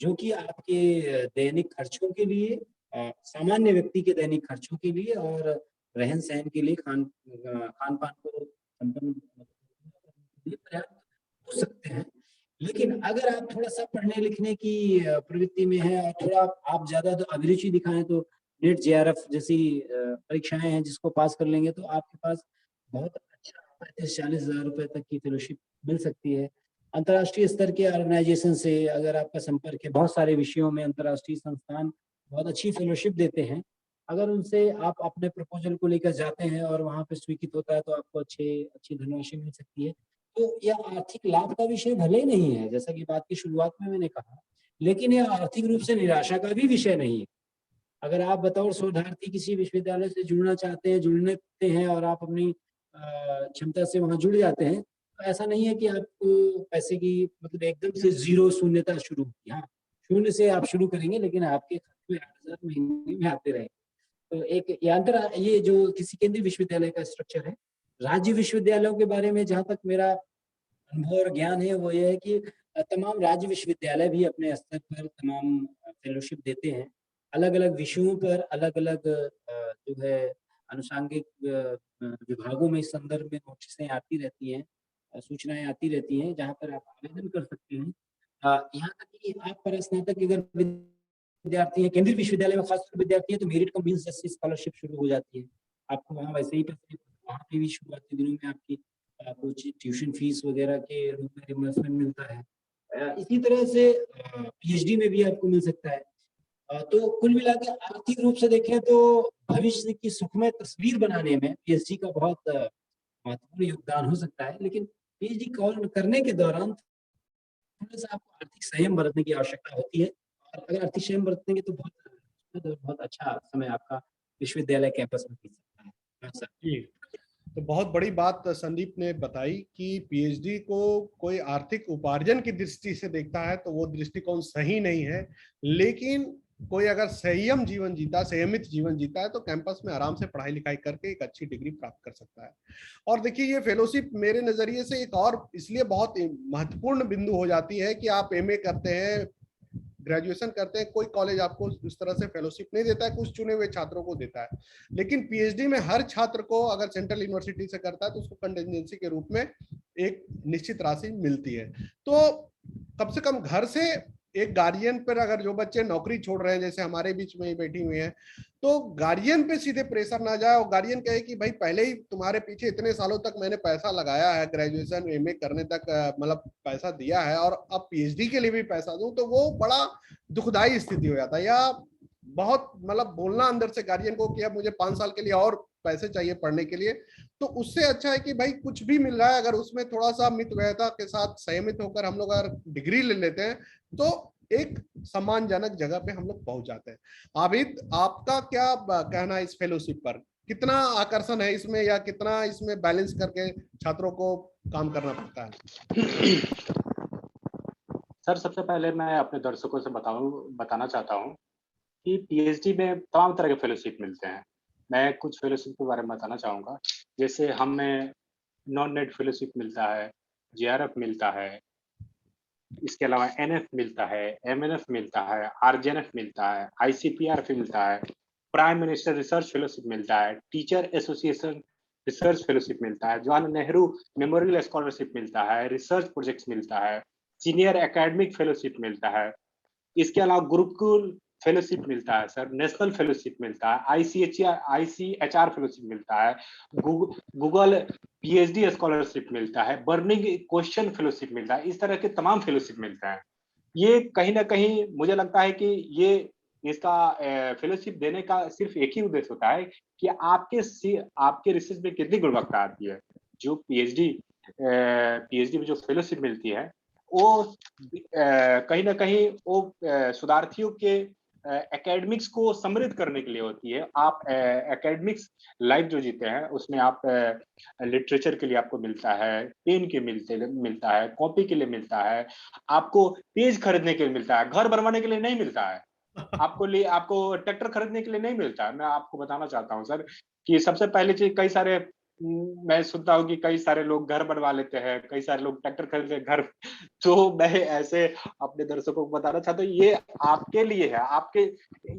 जो कि आपके दैनिक खर्चों के लिए, सामान्य व्यक्ति के दैनिक खर्चों के लिए और रहन-सहन के लिए, खान-पान को संपन्न करने के लिए पर्याप्त हो सकते हैं। लेकिन अगर आप थोड़ा-सा पढ़ने-लिखने की प्रवृत्ति में हैं और थोड़ा आप ज़्यादा तो अभिरुचि दिखाएँ, तो नेट जेआरएफ जैसी परीक्षाएँ हैं जिसको पास कर लेंगे तो आपके पास बहुत अच्छा 35-40 हज़ार रुपए तक की फेलोशिप मिल सकती है। अंतर्राष्ट्रीय स्तर के ऑर्गेनाइजेशन से अगर आपका संपर्क है, बहुत सारे विषयों में अंतर्राष्ट्रीय संस्थान बहुत अच्छी फेलोशिप देते हैं। अगर उनसे आप अपने प्रपोज़ल को लेकर जाते हैं और वहाँ पे स्वीकृत होता है तो आपको अच्छी धनराशि मिल सकती है। तो यह आर्थिक लाभ का विषय भले ही नहीं है, जैसा कि बात की शुरुआत में मैंने कहा, लेकिन यह आर्थिक रूप से निराशा का भी विषय नहीं है। अगर आप बतौर शोधार्थी किसी विश्वविद्यालय से जुड़ना चाहते हैं, जुड़ते हैं और आप अपनी क्षमता से वहाँ जुड़ जाते हैं, तो ऐसा नहीं है कि आपको पैसे की मतलब एकदम से ज़ीरो शून्यता शुरू होगी। हाँ, शून्य से आप शुरू करेंगे, लेकिन आपके खाते में 8,000 महीने में आते रहेंगे। तो एक ये जो किसी केंद्रीय विश्वविद्यालय का स्ट्रक्चर है। राज्य विश्वविद्यालयों के बारे में जहाँ तक मेरा अनुभव और ज्ञान है, वो ये है कि तमाम राज्य विश्वविद्यालय भी अपने स्तर पर तमाम फेलोशिप देते हैं। अलग-अलग विषयों पर अलग-अलग जो है आनुषंगिक विभागों में इस संदर्भ में नोटिसें आती रहती हैं, सूचनाएँ आती रहती हैं, जहाँ पर आप आवेदन कर सकते हैं। यहाँ तक कि आप परास्नातक अगर विद्यार्थी हैं, केंद्रीय विश्वविद्यालय में खासकर विद्यार्थी हैं, तो मेरिट कम मीन्स जैसी स्कॉलरशिप शुरू हो जाती है। आपको वहाँ वैसे ही पैसे, वहाँ पे भी शुरुआती दिनों में आपकी कुछ ट्यूशन फीस वगैरह के रूप में रिइंबर्समेंट मिलता है। इसी तरह से पीएचडी में भी आपको मिल सकता है। तो कुल मिलाकर आर्थिक रूप से देखें तो भविष्य की सुखमय तस्वीर बनाने में पीएचडी का बहुत महत्वपूर्ण योगदान हो सकता है, लेकिन पीएचडी करने के दौरान थोड़ा-सा आपको आर्थिक संयम बरतने की आवश्यकता होती है, और अगर आर्थिक संयम बरतेंगे तो बहुत अच्छा समय आपका विश्वविद्यालय कैंपस में बीत सकता है। हाँ सर। जी, तो बहुत बड़ी बात संदीप ने बताई कि पीएचडी को कोई आर्थिक उपार्जन की दृष्टि से देखता है तो वो दृष्टिकोण सही नहीं है, लेकिन कोई अगर संयमित जीवन जीता है तो कैंपस में आराम से पढ़ाई लिखाई करके एक अच्छी डिग्री प्राप्त कर सकता है। और देखिए, ये फेलोशिप मेरे नजरिए से एक और इसलिए बहुत महत्वपूर्ण बिंदु हो जाती है कि आप एमए करते हैं, ग्रेजुएशन करते हैं, कोई कॉलेज आपको इस तरह से फेलोशिप नहीं देता है, कुछ चुने हुए छात्रों को देता है। लेकिन पीएचडी में हर छात्र को, अगर सेंट्रल यूनिवर्सिटी से करता है तो उसको कंटिजेंसी के रूप में एक निश्चित राशि मिलती है। तो कम से कम घर से एक गार्जियन पर, अगर जो बच्चे नौकरी छोड़ रहे हैं, जैसे हमारे बीच में ही बैठी हुई हैं, तो गार्जियन पे सीधे प्रेशर ना जाए और गार्जियन कहे कि भाई पहले ही तुम्हारे पीछे इतने सालों तक मैंने पैसा लगाया है, ग्रेजुएशन एमए करने तक मतलब पैसा दिया है, और अब पीएचडी के लिए भी पैसा दूं, तो वो बड़ा दुखदाई स्थिति हो जाता है। या बहुत मतलब बोलना अंदर से गार्जियन को कि अब मुझे 5 साल के लिए और पैसे चाहिए पढ़ने के लिए, तो उससे अच्छा है कि भाई कुछ भी मिल रहा है, अगर उसमें थोड़ा सा मितव्ययता के साथ संयमित होकर हम लोग अगर डिग्री ले लेते हैं तो एक सम्मानजनक जगह पे हम लोग पहुंच जाते हैं। आबिद, आपका क्या कहना है इस फेलोशिप पर? कितना आकर्षण है इसमें, या कितना इसमें बैलेंस करके छात्रों को काम करना पड़ता है? सर, सबसे पहले मैं अपने दर्शकों से बताना चाहता हूँ कि पीएचडी में तमाम तरह के फेलोशिप मिलते हैं। मैं कुछ फेलोशिप के बारे में बताना चाहूँगा। जैसे हमें नॉन नेट फेलोशिप मिलता है, जेआरएफ मिलता है, इसके अलावा एनएफ मिलता है, एमएनएफ मिलता है, आरजेएनएफ मिलता है, आईसीपीआर मिलता है, प्राइम मिनिस्टर रिसर्च फेलोशिप मिलता है, टीचर एसोसिएशन रिसर्च फेलोशिप मिलता है, जवाहरलाल नेहरू मेमोरियल स्कॉलरशिप मिलता है, रिसर्च प्रोजेक्ट्स मिलता है, सीनियर एकेडमिक फेलोशिप मिलता है। इसके अलावा गुरुकुल फेलोशिप मिलता है सर, नेशनल फेलोशिप मिलता है, ICHR फेलोशिप मिलता है, गूगल PhD स्कॉलरशिप मिलता है, बर्निंग क्वेश्चन फेलोशिप मिलता है, इस तरह के तमाम फेलोशिप मिलते हैं। ये कहीं ना कहीं मुझे लगता है कि ये इसका फेलोशिप देने का सिर्फ एक ही उद्देश्य होता है कि आपके रिसर्च में कितनी गुणवत्ता आती है। जो पीएचडी में जो फेलोशिप मिलती है वो कहीं ना कहीं वो शोधार्थियों के एकेडमिक्स को समृद्ध करने के लिए होती है। आप एकेडमिक्स लाइफ जो जीते हैं उसमें आप लिटरेचर के लिए आपको मिलता है, पेन के मिलता है, कॉपी के लिए मिलता है, आपको पेज खरीदने के लिए मिलता है, घर बनवाने के लिए नहीं मिलता है, आपको ट्रैक्टर खरीदने के लिए नहीं मिलता है। मैं आपको बताना चाहता हूँ सर कि सबसे पहले चीज कई सारे मैं सुनता हूँ कि कई सारे लोग घर बनवा लेते हैं, कई सारे लोग ट्रैक्टर खरीदते हैं घर। तो मैं ऐसे अपने दर्शकों को बताना चाहता हूँ ये आपके लिए है, आपके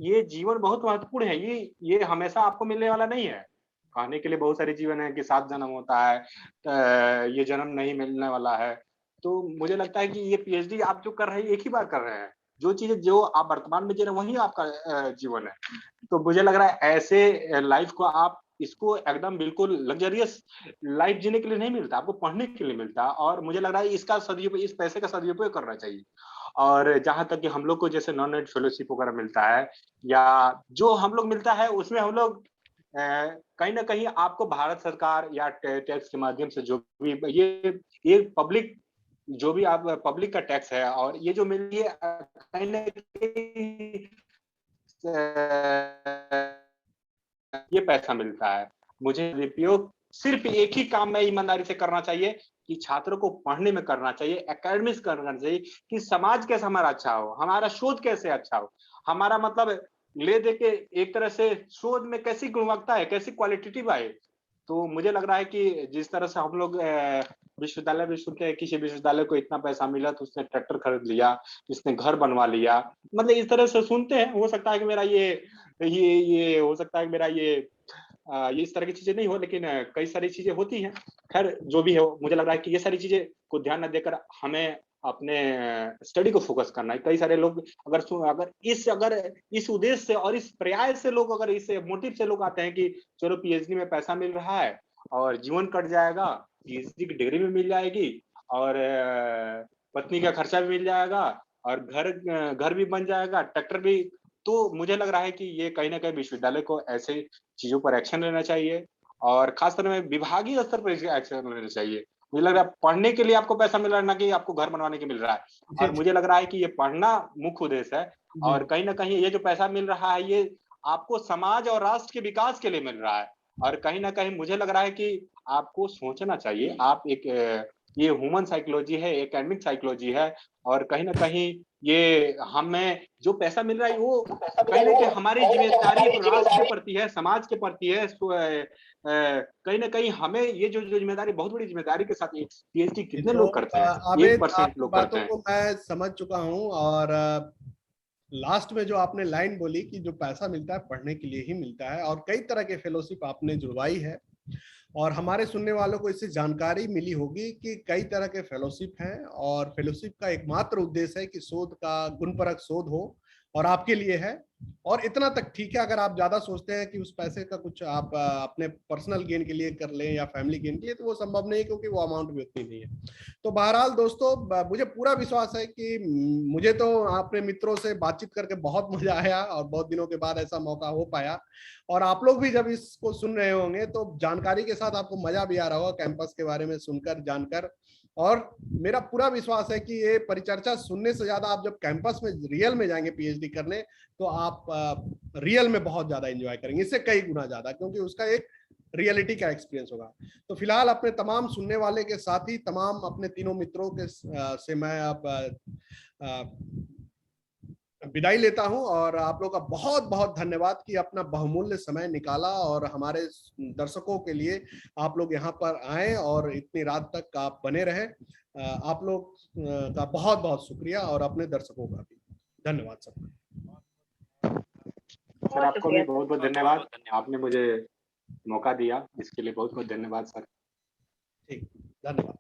ये जीवन बहुत महत्वपूर्ण है, ये हमेशा आपको मिलने वाला नहीं है। खाने के लिए बहुत सारे जीवन है कि 7 जन्म होता है, ये जन्म नहीं मिलने वाला है। तो मुझे लगता है कि ये पीएचडी आप जो कर रहे हैं एक ही बार कर रहे हैं, जो चीजें जो आप वर्तमान में जी रहे हैं वही आपका जीवन है। तो मुझे लग रहा है ऐसे लाइफ को आप इसको एकदम बिल्कुल लग्जरियस लाइफ जीने के लिए नहीं मिलता, आपको पढ़ने के लिए मिलता है। और मुझे लग रहा है इसका सदुपयोग, इस पैसे का सदुपयोग करना चाहिए। और जहां तक कि हम लोग को जैसे नॉन नेट फेलोशिप वगैरह मिलता है या जो हम लोग मिलता है उसमें हम लोग कहीं ना कहीं आपको भारत सरकार या टैक्स के माध्यम से जो भी ये पब्लिक जो भी आप पब्लिक का टैक्स है और ये जो मिल रही है कहीं ना कहीं ये पैसा मिलता है। मुझे उपयोग सिर्फ एक ही काम में ईमानदारी से करना चाहिए कि छात्रों को पढ़ने में करना चाहिए, एकेडमिक्स करना चाहिए कि समाज कैसे हमारा अच्छा हो, हमारा शोध कैसे अच्छा हो, हमारा मतलब ले दे के एक तरह से शोध में कैसी गुणवत्ता है, कैसी क्वालिटेटिव आए। तो मुझे लग रहा है कि जिस तरह से हम लोग विश्वविद्यालय में सुनते हैं किसी विश्वविद्यालय को इतना पैसा मिला तो उसने ट्रैक्टर खरीद लिया, इसने घर बनवा लिया, मतलब इस तरह से सुनते हैं। हो सकता है कि मेरा ये हो सकता है कि मेरा ये इस तरह की चीजें नहीं हो, लेकिन कई सारी चीजें होती हैं। खैर जो भी हो, मुझे लग रहा है कि ये सारी चीजें को ध्यान न देकर हमें अपने स्टडी को फोकस करना है। कई सारे लोग अगर इस उद्देश्य से और इस प्रयास से लोग अगर इस मोटिव से लोग आते हैं कि चलो पीएचडी में पैसा मिल रहा है और जीवन कट जाएगा, पीएचडी की डिग्री भी मिल जाएगी और पत्नी का खर्चा भी मिल जाएगा और घर भी बन जाएगा, ट्रैक्टर भी। तो मुझे लग रहा है कि ये कहीं ना कहीं विश्वविद्यालय को ऐसे चीजों पर एक्शन लेना चाहिए और खासकर में विभागीय स्तर पर एक्शन लेना चाहिए। मुझे लग रहा है पढ़ने के लिए आपको पैसा मिल रहा है, ना कि आपको घर बनवाने के मिल रहा है। और मुझे लग रहा है कि ये पढ़ना मुख्य उद्देश्य है और कहीं ना कहीं ये जो पैसा मिल रहा है ये आपको समाज और राष्ट्र के विकास के लिए मिल रहा है। और कहीं ना कहीं मुझे लग रहा है कि आपको सोचना चाहिए। आप एक ये ह्यूमन साइकोलॉजी है, एकेडमिक साइकोलॉजी है और कहीं ना कहीं ये हमें जो पैसा मिल रहा है वो कहीं ना कहीं हमारी जिम्मेदारी राष्ट्र के प्रति है, समाज के प्रति है। कहीं ना कहीं हमें ये जो जिम्मेदारी बहुत बड़ी जिम्मेदारी के साथ पीएचडी कितने लोग करते हैं? 1% लोग करते हैं। को मैं समझ चुका हूँ और लास्ट में जो आपने लाइन बोली कि जो पैसा मिलता है पढ़ने के लिए ही मिलता है और कई तरह के फेलोशिप आपने जुड़वाई है और हमारे सुनने वालों को इससे जानकारी मिली होगी कि कई तरह के फेलोशिप हैं और फेलोशिप का एकमात्र उद्देश्य है कि शोध का गुणपरक शोध हो और आपके लिए है। और इतना तक ठीक है, अगर आप ज्यादा सोचते हैं कि उस पैसे का कुछ आप अपने पर्सनल गेन के लिए कर लें या फैमिली गेन के लिए, तो वो संभव नहीं है क्योंकि वो अमाउंट भी उतनी नहीं है। तो बहरहाल दोस्तों, मुझे पूरा विश्वास है कि मुझे तो अपने मित्रों से बातचीत करके बहुत मजा आया और बहुत दिनों के बाद ऐसा मौका हो पाया। और आप लोग भी जब इसको सुन रहे होंगे तो जानकारी के साथ आपको मजा भी आ रहा होगा कैंपस के बारे में सुनकर, जानकर। और मेरा पूरा विश्वास है कि ये परिचर्चा सुनने से ज्यादा आप जब कैंपस में रियल में जाएंगे पीएचडी करने तो आप रियल में बहुत ज्यादा एंजॉय करेंगे, इससे कई गुना ज्यादा, क्योंकि उसका एक रियलिटी का एक्सपीरियंस होगा। तो फिलहाल अपने तमाम सुनने वाले के साथ ही तमाम अपने तीनों मित्रों के से मैं अब विदाई लेता हूं और आप लोग का बहुत बहुत धन्यवाद कि अपना बहुमूल्य समय निकाला और हमारे दर्शकों के लिए आप लोग यहाँ पर आए और इतनी रात तक आप बने रहे। आप लोग का बहुत बहुत शुक्रिया और अपने दर्शकों का भी धन्यवाद सबका। सर आपको भी बहुत बहुत धन्यवाद, आपने मुझे मौका दिया इसके लिए बहुत बहुत धन्यवाद सर। ठीक, धन्यवाद।